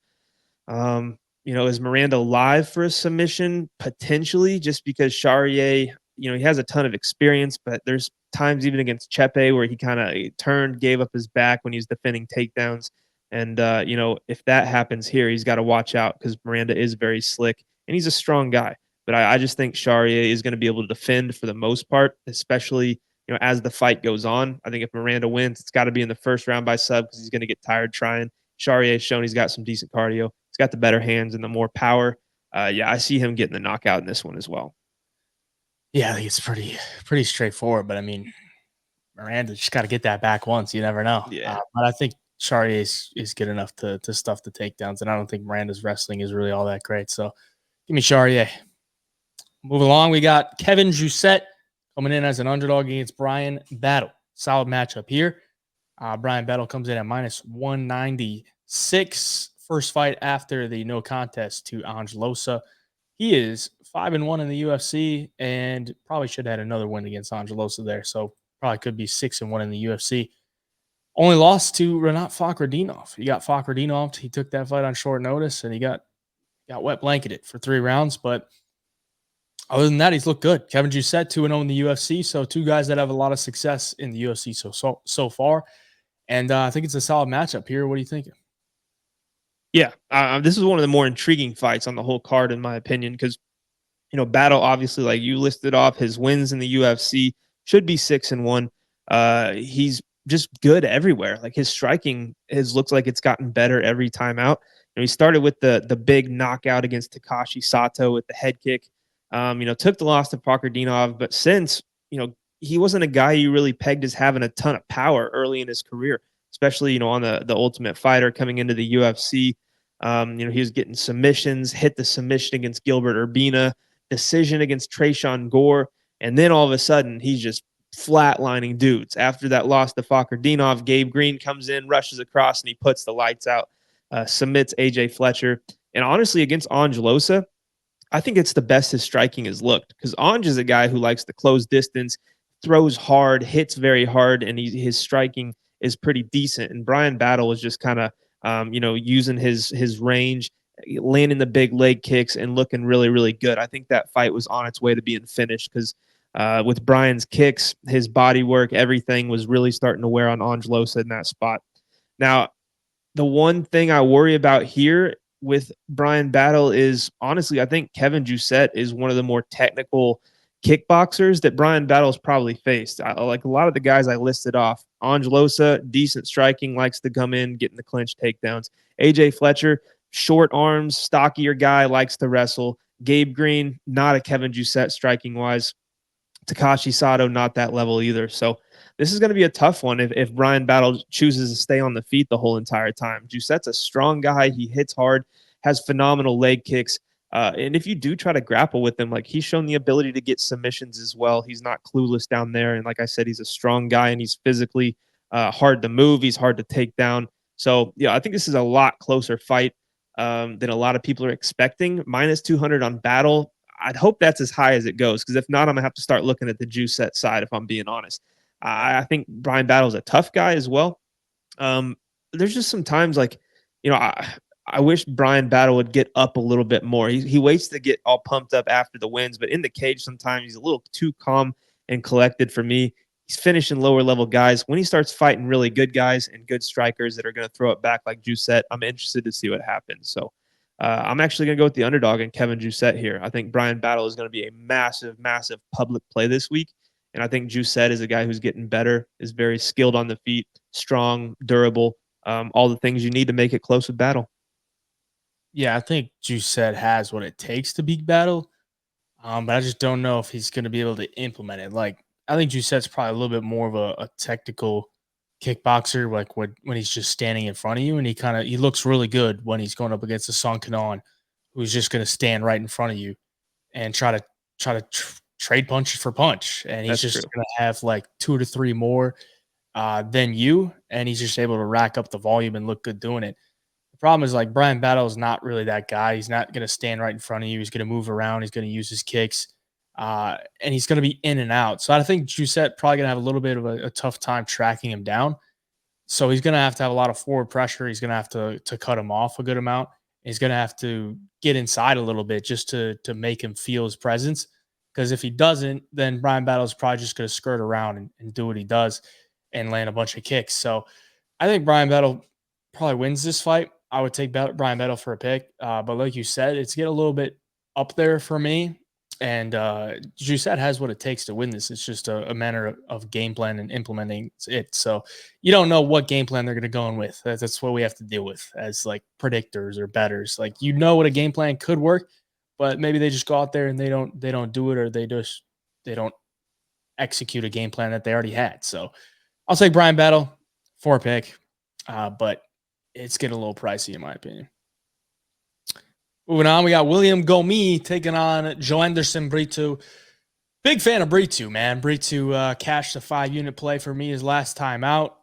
Is Miranda live for a submission? Potentially, just because Charriere, he has a ton of experience, but there's times even against Chepe where he kind of turned, gave up his back when he's defending takedowns. And, if that happens here, he's got to watch out because Miranda is very slick and he's a strong guy. But I just think Charriere is going to be able to defend for the most part, especially, as the fight goes on. I think if Miranda wins, it's got to be in the first round by sub because he's going to get tired trying. Charriere's shown he's got some decent cardio. He's got the better hands and the more power. I see him getting the knockout in this one as well. Yeah, I think it's pretty straightforward. But I mean, Miranda just got to get that back once. You never know. Yeah. But I think Charriere is good enough to stuff the takedowns, and I don't think Miranda's wrestling is really all that great. So give me Charriere. Moving along, we got Kevin Jousset coming in as an underdog against Brian Battle. Solid matchup here. Brian Battle comes in at minus 196. First fight after the no contest to Angelosa. He is 5-1 in the UFC and probably should have had another win against Angelosa there. So probably could be 6-1 in the UFC. Only lost to Renat Fakhretdinov. He got Fakhretdinov. He took that fight on short notice and he got wet blanketed for 3 rounds. But other than that, he's looked good. Kevin Jousset 2-0 in the UFC. So 2 guys that have a lot of success in the UFC so far. And I think it's a solid matchup here. What are you thinking? Yeah, this is one of the more intriguing fights on the whole card, in my opinion, because, Battle, obviously, like you listed off, his wins in the UFC should be 6-1. He's just good everywhere. Like, his striking looks like it's gotten better every time out. He started with the big knockout against Takashi Sato with the head kick. Took the loss to Fakhretdinov, but since, he wasn't a guy you really pegged as having a ton of power early in his career, especially, on the Ultimate Fighter coming into the UFC. He was getting submissions, hit the submission against Gilbert Urbina, decision against Tresean Gore, and then all of a sudden he's just flatlining dudes. After that loss to Fakhretdinov, Gabe Green comes in, rushes across, and he puts the lights out, submits AJ Fletcher. And honestly, against Angelosa, I think it's the best his striking has looked because Ange is a guy who likes to close distance, throws hard, hits very hard, and his striking is pretty decent. And Brian Battle was just kind of, using his range, landing the big leg kicks and looking really, really good. I think that fight was on its way to being finished because with Brian's kicks, his body work, everything was really starting to wear on Angelosa in that spot. Now, the one thing I worry about here with Brian Battle is, honestly, I think Kevin Jousset is one of the more technical kickboxers that Brian Battle's probably faced. Like a lot of the guys I listed off, Angelosa, decent striking, likes to come in, get in the clinch takedowns. AJ Fletcher, short arms, stockier guy, likes to wrestle. Gabe Green, not a Kevin Jousset striking wise. Takashi Sato, not that level either. So this is going to be a tough one if Brian Battle chooses to stay on the feet the whole entire time. Jousset's a strong guy. He hits hard, has phenomenal leg kicks. And if you do try to grapple with him, like, he's shown the ability to get submissions as well. He's not clueless down there. And like I said, he's a strong guy and he's physically hard to move. He's hard to take down. So, yeah, I think this is a lot closer fight than a lot of people are expecting. Minus 200 on Battle. I'd hope that's as high as it goes, because if not, I'm going to have to start looking at the Jousset side, if I'm being honest. I think Brian Battle's a tough guy as well. There's just some times, like, I wish Brian Battle would get up a little bit more. He waits to get all pumped up after the wins, but in the cage sometimes he's a little too calm and collected for me. He's finishing lower level guys. When he starts fighting really good guys and good strikers that are going to throw it back like Jousset, I'm interested to see what happens. So I'm actually going to go with the underdog and Kevin Jousset here. I think Brian Battle is going to be a massive, massive public play this week. And I think Jousset is a guy who's getting better, is very skilled on the feet, strong, durable, all the things you need to make it close with Battle. Yeah, I think Jousset has what it takes to beat Battle, but I just don't know if he's going to be able to implement it. Like, I think Jousset's probably a little bit more of a technical kickboxer, like when he's just standing in front of you, and he looks really good when he's going up against a Song Kanon, who's just going to stand right in front of you and try to trade punch for punch, and he's just going to have like 2 to 3 more than you, and he's just able to rack up the volume and look good doing it. The problem is, like, Brian Battle is not really that guy. He's not going to stand right in front of you. He's going to move around. He's going to use his kicks. And he's going to be in and out. So I think Jousset probably going to have a little bit of a tough time tracking him down. So he's going to have a lot of forward pressure. He's going to have to cut him off a good amount. He's going to have to get inside a little bit just to make him feel his presence. Because if he doesn't, then Brian Battle is probably just going to skirt around and do what he does and land a bunch of kicks. So I think Brian Battle probably wins this fight. I would take Brian Battle for a pick. But like you said, it's getting a little bit up there for me. And Jousset has what it takes to win this. It's just a matter of game plan and implementing it. So you don't know what game plan they're going to go in with. That's what we have to deal with as, like, predictors or bettors. Like, what a game plan could work, but maybe they just go out there and they don't do it, or they don't execute a game plan that they already had. So I'll take Brian Battle for a pick, but it's getting a little pricey in my opinion. Moving on, we got William Gomis taking on Joanderson Brito. Big fan of Brito, man. Brito cashed a 5-unit play for me his last time out.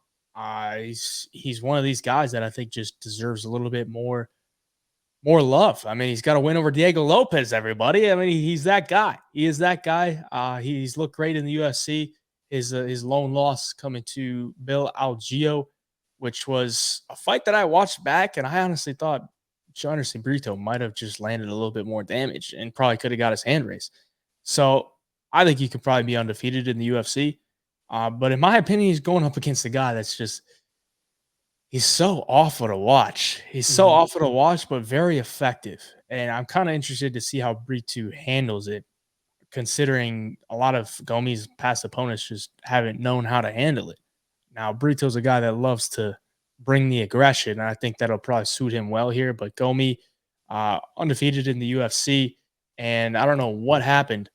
He's one of these guys that I think just deserves a little bit more love. I mean, he's got a win over Diego Lopez, everybody. I mean, he's that guy. He is that guy. He's looked great in the UFC. His lone loss coming to Bill Algeo, which was a fight that I watched back, and I honestly thought Joanderson Brito might have just landed a little bit more damage and probably could have got his hand raised. So I think he could probably be undefeated in the UFC. But in my opinion, he's going up against a guy that's just, he's so awful to watch. He's so awful to watch, but very effective. And I'm kind of interested to see how Brito handles it, considering a lot of Gomis' past opponents just haven't known how to handle it. Now, Brito's a guy that loves to bring the aggression, and I think that'll probably suit him well here. But Gomis, undefeated in the UFC, and I don't know what happened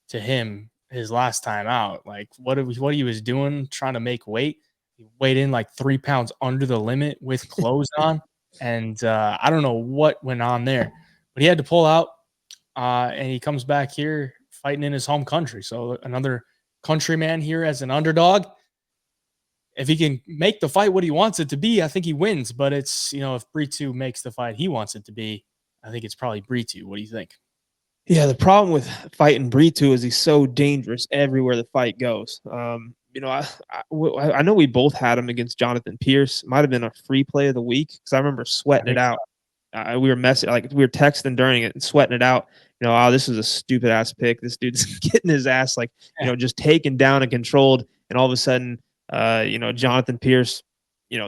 to him his last time out. Like, what he was doing, trying to make weight. He weighed in like 3 pounds under the limit with clothes on, and I don't know what went on there. But he had to pull out, and he comes back here fighting in his home country. So another countryman here as an underdog. If he can make the fight what he wants it to be, I think he wins. But it's, if Brito makes the fight he wants it to be, I think it's probably Brito. What do you think? Yeah, the problem with fighting Brito is he's so dangerous everywhere the fight goes. I know we both had him against Jonathan Pierce. Might have been a free play of the week because I remember I sweating it think so. out. We were messing, like we were texting during it and sweating it out. Oh, this is a stupid ass pick. This dude's getting his ass like just taken down and controlled, and all of a sudden, Jonathan Pierce,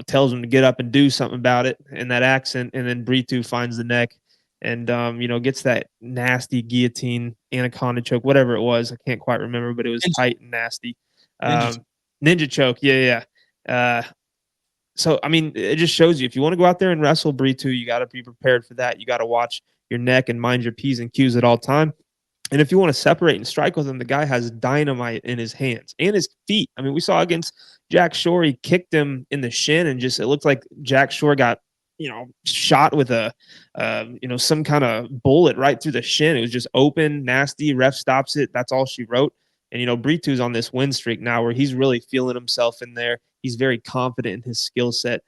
tells him to get up and do something about it in that accent, and then Brito finds the neck and gets that nasty guillotine anaconda choke, whatever it was. I can't quite remember, but it was tight and nasty. Ninja. Ninja choke, yeah. So, I mean, it just shows you if you want to go out there and wrestle Brito, you got to be prepared for that. You got to watch your neck and mind your P's and Q's at all time. And if you want to separate and strike with him, the guy has dynamite in his hands and his feet. I mean, we saw against Jack Shore, he kicked him in the shin and it looked like Jack Shore got, shot with some kind of bullet right through the shin. It was just open, nasty. Ref stops it. That's all she wrote. And, Brito's on this win streak now where he's really feeling himself in there. He's very confident in his skill set.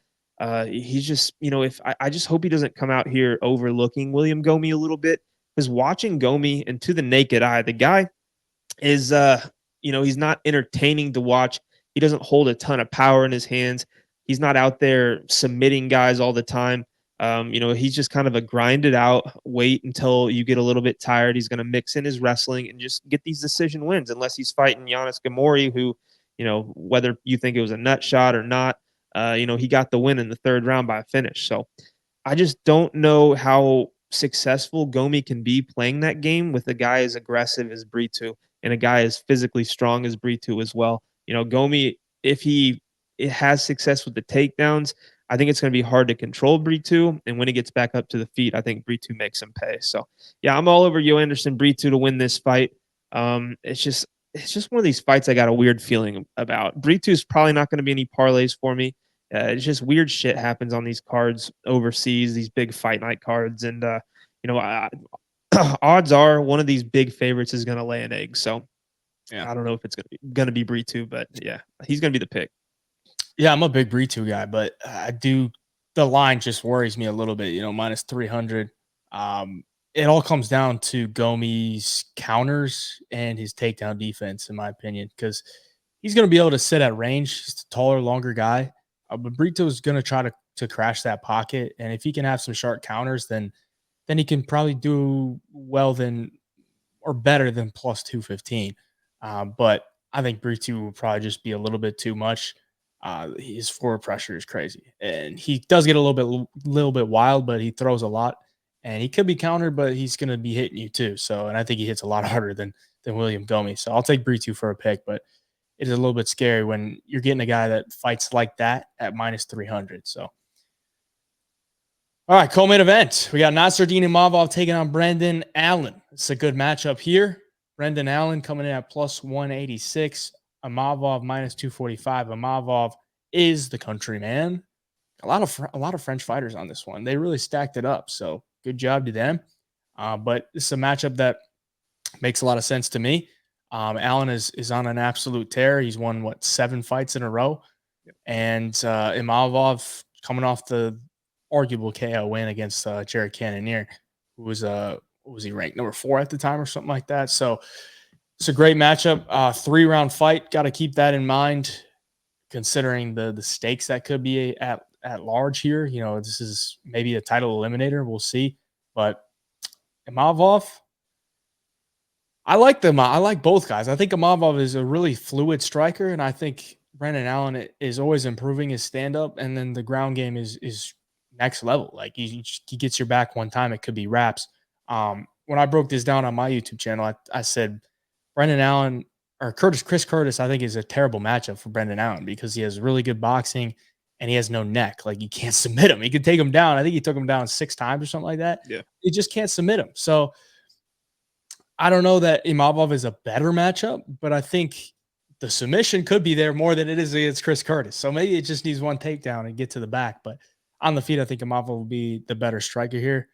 He's just, if I just hope he doesn't come out here overlooking William Gomis a little bit, because watching Gomis and to the naked eye, the guy is, he's not entertaining to watch. He doesn't hold a ton of power in his hands. He's not out there submitting guys all the time. He's just kind of a grinded out, wait until you get a little bit tired. He's going to mix in his wrestling and just get these decision wins, unless he's fighting Giannis Gamori, who, whether you think it was a nut shot or not, he got the win in the third round by a finish. So I just don't know how successful Gomis can be playing that game with a guy as aggressive as Brito and a guy as physically strong as Brito as well. Gomis, if it has success with the takedowns, I think it's going to be hard to control Brito. And when he gets back up to the feet, I think Brito makes him pay. So, yeah, I'm all over Anderson Brito to win this fight. It's just one of these fights I got a weird feeling about. Brito's probably not going to be any parlays for me. It's just weird shit happens on these cards overseas, these big fight night cards. And, odds are one of these big favorites is going to lay an egg. So, yeah. I don't know if it's going to be Brito, but yeah, he's going to be the pick. Yeah, I'm a big Brito guy, but the line just worries me a little bit, minus 300. It all comes down to Gomis' counters and his takedown defense, in my opinion, because he's going to be able to sit at range. He's a taller, longer guy, but Brito is going to try to crash that pocket. And if he can have some sharp counters, then he can probably do well or better than plus 215. But I think Brito will probably just be a little bit too much. His forward pressure is crazy, and he does get a little bit wild, but he throws a lot, and he could be countered, but he's going to be hitting you too. So, and I think he hits a lot harder than William Gomis. So I'll take Brito for a pick, but it is a little bit scary when you're getting a guy that fights like that at minus 300. So, all right, co-main event. We got Nasruddin Imavov taking on Brendan Allen. It's a good matchup here. Brendan Allen coming in at plus 186. Imavov minus 245. Imavov is the countryman. A lot of French fighters on this one. They really stacked it up. So good job to them. But this is a matchup that makes a lot of sense to me. Allen is on an absolute tear. He's won 7 fights in a row, and Imavov coming off the arguable KO win against Jared Cannonier, who was what was he ranked number 4 at the time or something like that. So. It's a great matchup. 3-round fight. Got to keep that in mind, considering the stakes that could be at large here. This is maybe a title eliminator. We'll see. But Imavov, I like them. I like both guys. I think Imavov is a really fluid striker, and I think Brendan Allen is always improving his stand-up, and then the ground game is next level. Like he gets your back one time, it could be wraps. When I broke this down on my YouTube channel, I said Brendan Allen or Chris Curtis, I think, is a terrible matchup for Brendan Allen because he has really good boxing and he has no neck. Like, you can't submit him. He could take him down. I think he took him down 6 times or something like that. Yeah. You just can't submit him. So I don't know that Imavov is a better matchup, but I think the submission could be there more than it is against Chris Curtis. So maybe it just needs one takedown and get to the back. But on the feet, I think Imavov will be the better striker here.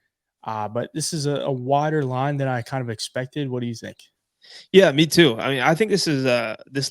But this is a wider line than I kind of expected. What do you think? Yeah, me too. I mean, I think this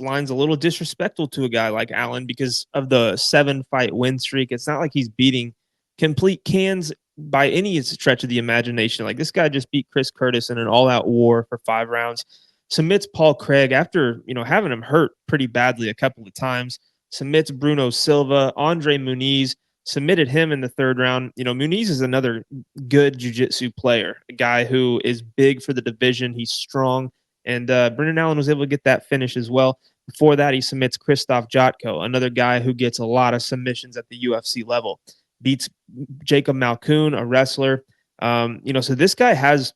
line's a little disrespectful to a guy like Allen because of the 7-fight win streak. It's not like he's beating complete cans by any stretch of the imagination. Like, this guy just beat Chris Curtis in an all-out war for 5 rounds. submits Paul Craig after, having him hurt pretty badly a couple of times, submits Bruno Silva, Andre Muniz, submitted him in the third round. Muniz is another good jiu-jitsu player, a guy who is big for the division. He's strong. And Brendan Allen was able to get that finish as well. Before that, he submits Krzysztof Jotko, another guy who gets a lot of submissions at the UFC level. Beats Jacob Malkoun, a wrestler. So this guy has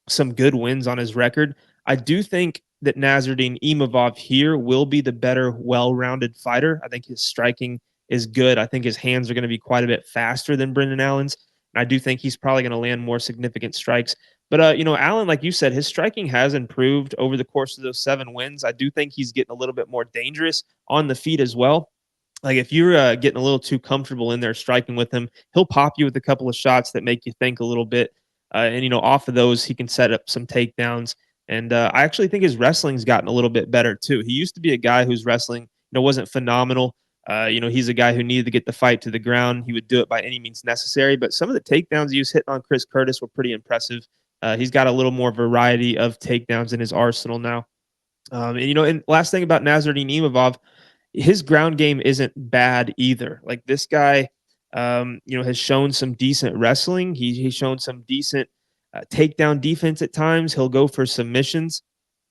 some good wins on his record. I do think that Nasruddin Imavov here will be the better, well-rounded fighter. I think his striking is good. I think his hands are going to be quite a bit faster than Brendan Allen's. And I do think he's probably going to land more significant strikes. But, Allen, like you said, his striking has improved over the course of those 7 wins. I do think he's getting a little bit more dangerous on the feet as well. Like if you're getting a little too comfortable in there striking with him, he'll pop you with a couple of shots that make you think a little bit. And off of those, he can set up some takedowns. And I actually think his wrestling's gotten a little bit better too. He used to be a guy whose wrestling, wasn't phenomenal. He's a guy who needed to get the fight to the ground. He would do it by any means necessary. But some of the takedowns he was hitting on Chris Curtis were pretty impressive. He's got a little more variety of takedowns in his arsenal now. And last thing about Nasruddin Imavov, his ground game isn't bad either. Like this guy, has shown some decent wrestling. He's shown some decent takedown defense at times. He'll go for submissions.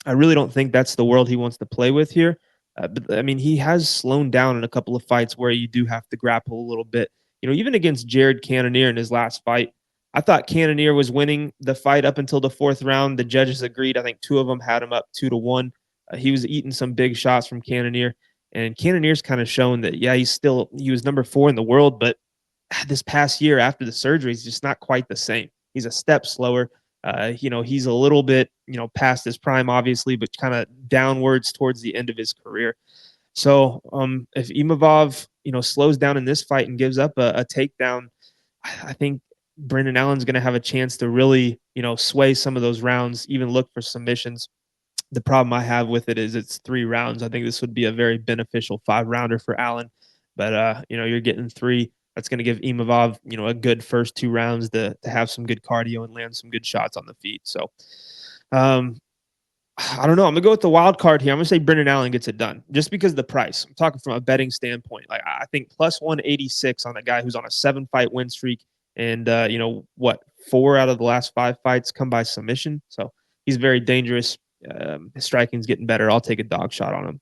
I really don't think that's the world he wants to play with here. But I mean, he has slowed down in a couple of fights where you do have to grapple a little bit. Even against Jared Cannonier in his last fight, I thought Cannonier was winning the fight up until the 4th round. The judges agreed. I think 2 of them had him up 2-1. He was eating some big shots from Cannonier. And Cannonier's kind of shown that, yeah, he was number 4 in the world, but this past year after the surgery, he's just not quite the same. He's a step slower. He's a little bit, past his prime, obviously, but kind of downwards towards the end of his career. So if Imavov, slows down in this fight and gives up a takedown, I think Brendan Allen's going to have a chance to really, sway some of those rounds, even look for submissions. The problem I have with it is it's 3 rounds. I think this would be a very beneficial 5-rounder for Allen. But, you're getting 3. That's going to give Imavov, a good first 2 rounds to have some good cardio and land some good shots on the feet. So, I don't know. I'm going to go with the wild card here. I'm going to say Brendan Allen gets it done just because of the price. I'm talking from a betting standpoint. Like I think plus 186 on a guy who's on a 7-fight win streak. And, 4 out of the last 5 fights come by submission. So he's very dangerous. His striking's getting better. I'll take a dog shot on him.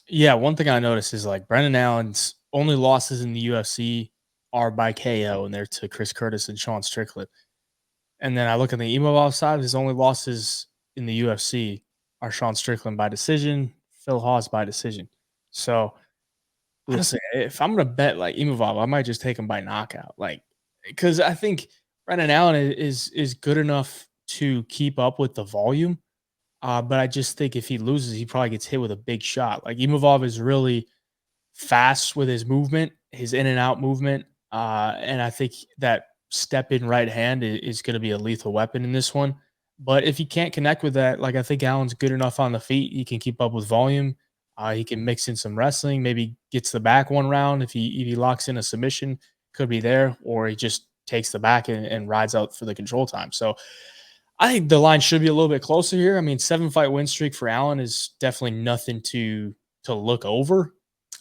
Yeah, one thing I noticed is like Brendan Allen's only losses in the UFC are by KO, and they're to Chris Curtis and Sean Strickland. And then I look on the Imavov side, his only losses in the UFC are Sean Strickland by decision, Phil Hawes by decision. So honestly, if I'm gonna bet like Imavov, I might just take him by knockout. Like, because I think Brendan Allen is good enough to keep up with the volume. But I just think if he loses, he probably gets hit with a big shot. Like Imavov is really fast with his movement, his in and out movement. And I think that step in right hand is going to be a lethal weapon in this one. But if he can't connect with that, like I think Allen's good enough on the feet. He can keep up with volume. He can mix in some wrestling, maybe gets the back 1 round. If he locks in a submission, could be there, or he just takes the back and rides out for the control time. So I think the line should be a little bit closer here. I mean, 7-fight win streak for Allen is definitely nothing to look over.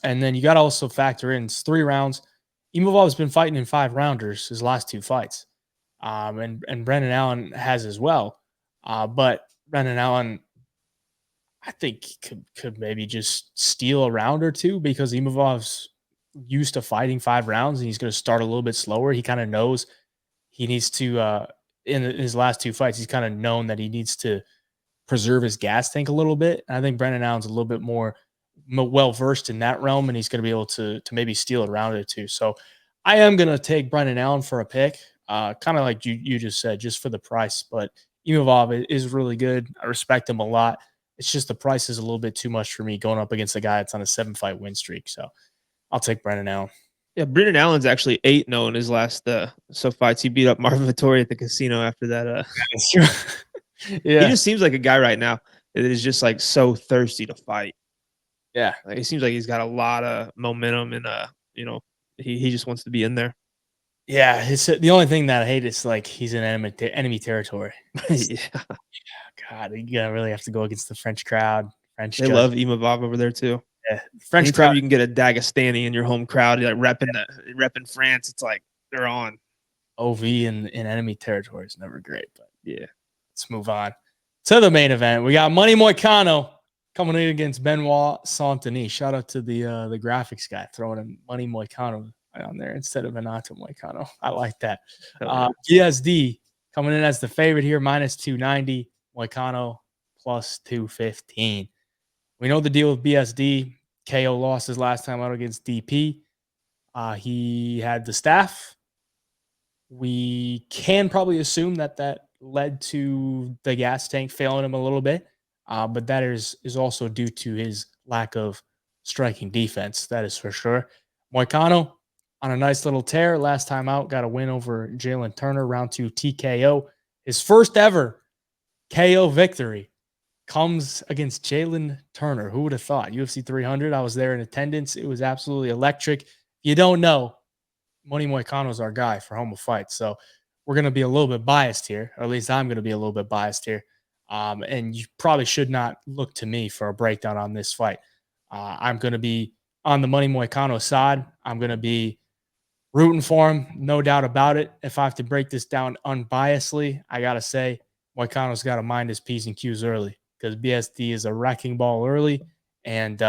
And then you got to also factor in it's 3 rounds. Imavov has been fighting in 5-rounders his last 2 fights. And Brendan Allen has as well. But Brendan Allen, I think could maybe just steal a round or 2 because Imavov's used to fighting 5 rounds and he's going to start a little bit slower. He kind of knows he needs to in his last 2 fights, he's kind of known that he needs to preserve his gas tank a little bit. And I think Brendan Allen's a little bit more well-versed in that realm, and he's going to be able to maybe steal a round or 2. So I am going to take Brendan Allen for a pick, kind of like you just said, just for the price. But Imavov is really good. I respect him a lot. It's just the price is a little bit too much for me going up against a guy that's on a 7-fight win streak. So I'll take Brendan Allen. Yeah, Brendan Allen's actually 8-0 in his last fights. He beat up Marvin Vettori at the casino after that. That's true. Yeah. He just seems like a guy right now that is just like so thirsty to fight. Yeah. Like, it seems like he's got a lot of momentum and he just wants to be in there. Yeah, it's the only thing that I hate is like he's in enemy territory. Yeah, God, you really have to go against the French crowd, French they judge. love Imavov over there too. Yeah, French Anytime crowd. you can get a Dagestani in your home crowd, like repping France, it's like they're on. OV in enemy territory is never great, but Yeah. let's move on to the main event. We got Money Moicano coming in against Benoit Saint-Denis. Shout out to the graphics guy throwing a Money Moicano on there instead of Renato Moicano. I like that. BSD coming in as the favorite here, minus 290. Moicano plus 215. We know the deal with BSD. KO lost his last time out against DP. He had the staff. We can probably assume that led to the gas tank failing him a little bit, but that is also due to his lack of striking defense. That is for sure. Moicano on a nice little tear. Last time out, got a win over Jalen Turner, round 2 TKO. His first ever KO victory comes against Jalen Turner. Who would have thought? UFC 300. I was there in attendance. It was absolutely electric. You don't know. Money Moicano is our guy for home of fight. So we're going to be a little bit biased here, or at least I'm going to be a little bit biased here. And you probably should not look to me for a breakdown on this fight. I'm going to be on the Money Moicano side. I'm going to be rooting for him, no doubt about it. If I have to break this down unbiasedly, I got to say Moicano's got to mind his P's and Q's early because BSD is a wrecking ball early. And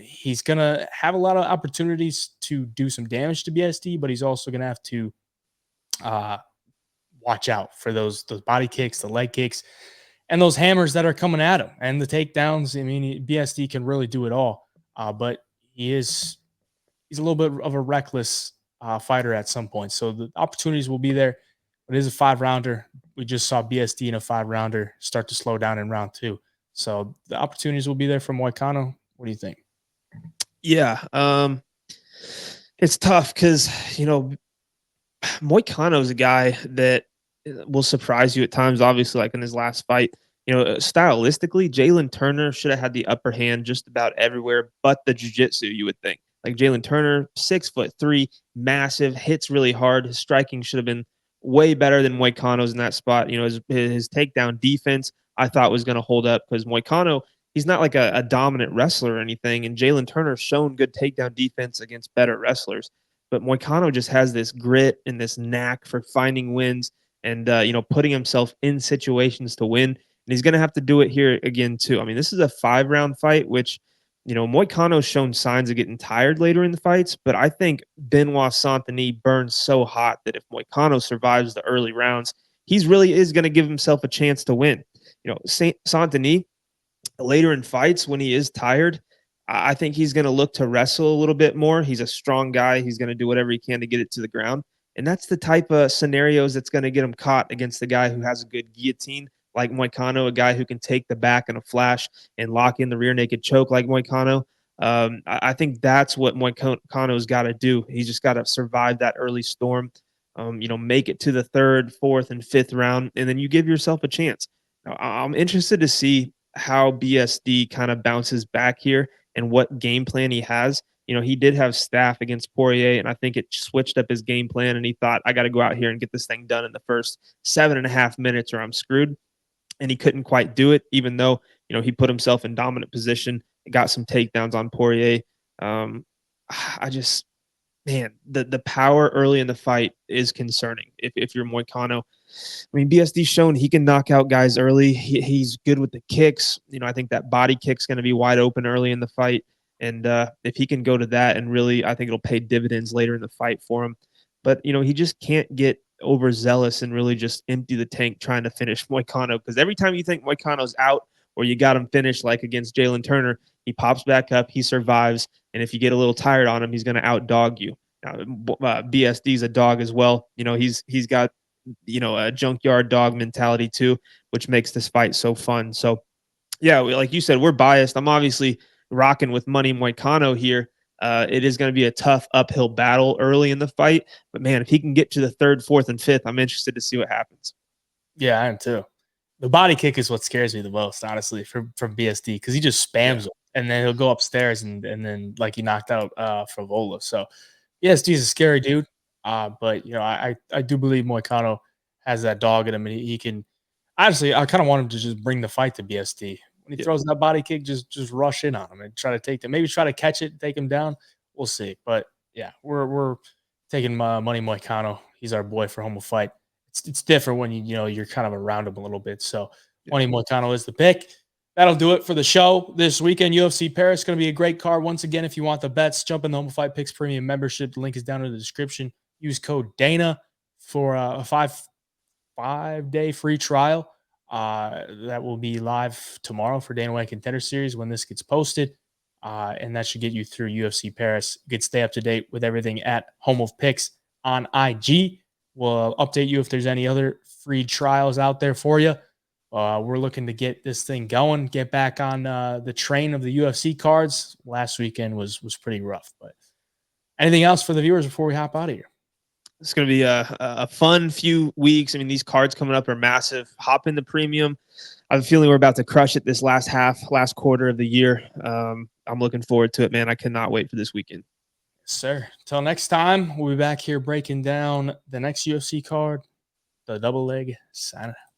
he's going to have a lot of opportunities to do some damage to BSD, but he's also going to have to watch out for those body kicks, the leg kicks, and those hammers that are coming at him. And the takedowns, I mean, BSD can really do it all. But he's a little bit of a reckless fighter at some point. So the opportunities will be there. But it is a 5-rounder. We just saw BSD in a 5-rounder start to slow down in round 2. So the opportunities will be there for Moicano. What do you think? Yeah. It's tough because, Moicano is a guy that will surprise you at times, obviously, like in his last fight. Stylistically, Jalen Turner should have had the upper hand just about everywhere but the jiu-jitsu, you would think. Like Jalen Turner, 6'3", massive, hits really hard. His striking should have been way better than Moicano's in that spot. His takedown defense I thought was going to hold up because Moicano, he's not like a dominant wrestler or anything. And Jalen Turner's shown good takedown defense against better wrestlers. But Moicano just has this grit and this knack for finding wins and, putting himself in situations to win. And he's going to have to do it here again, too. I mean, this is a 5-round fight, which, Moicano's shown signs of getting tired later in the fights. But I think Benoit Saint-Denis burns so hot that if Moicano survives the early rounds, he's really is going to give himself a chance to win. Saint-Denis, later in fights when he is tired, I think he's going to look to wrestle a little bit more. He's a strong guy. He's going to do whatever he can to get it to the ground. And that's the type of scenarios that's going to get him caught against the guy who has a good guillotine like Moicano, a guy who can take the back in a flash and lock in the rear naked choke like Moicano. I think that's what Moicano's got to do. He's just got to survive that early storm, make it to the 3rd, 4th, and 5th round, and then you give yourself a chance. Now, I'm interested to see how BSD kind of bounces back here and what game plan he has. He did have staff against Poirier, and I think it switched up his game plan, and he thought, I got to go out here and get this thing done in the first 7.5 minutes or I'm screwed. And he couldn't quite do it, even though, he put himself in dominant position, got some takedowns on Poirier. The power early in the fight is concerning if you're Moicano. I mean, BSD's shown he can knock out guys early. He's good with the kicks. I think that body kick's going to be wide open early in the fight. And if he can go to that and really, I think it'll pay dividends later in the fight for him. But, he just can't get overzealous and really just empty the tank trying to finish Moicano. Because every time you think Moicano's out or you got him finished like against Jalen Turner, he pops back up, he survives. And if you get a little tired on him, he's going to outdog you. Now, BSD's a dog as well. He's got, a junkyard dog mentality too, which makes this fight so fun. So, yeah, like you said, we're biased. I'm obviously rocking with Money Moicano here. It is going to be a tough uphill battle early in the fight. But, man, if he can get to the 3rd, 4th, and 5th, I'm interested to see what happens. Yeah, I am too. The body kick is what scares me the most, honestly, from BSD because he just spams him. And then he'll go upstairs and then like he knocked out Frevola. So BSD is a scary dude. But I do believe Moicano has that dog in him, and he can. Honestly, I kind of want him to just bring the fight to BST. When he throws that body kick, just rush in on him and try to take them. Maybe try to catch it, take him down. We'll see. But yeah, we're taking Money Moicano. He's our boy for Homo Fight. It's different when you're kind of around him a little bit. So Money Moicano is the pick. That'll do it for the show this weekend. UFC Paris, going to be a great card. Once again, if you want the bets, jump in the Homo Fight Picks Premium membership. The link is down in the description. Use code Dana for a five-day free trial. That will be live tomorrow for Dana White Contender Series when this gets posted. And that should get you through UFC Paris. You can stay up to date with everything at Home of Picks on IG. We'll update you if there's any other free trials out there for you. We're looking to get this thing going, get back on the train of the UFC cards. Last weekend was pretty rough. But anything else for the viewers before we hop out of here? It's going to be a fun few weeks. I mean, these cards coming up are massive. Hop in the premium. I have a feeling we're about to crush it this last quarter of the year. I'm looking forward to it, man. I cannot wait for this weekend. Yes, sir. Till next time, we'll be back here breaking down the next UFC card, the double leg. Signing out.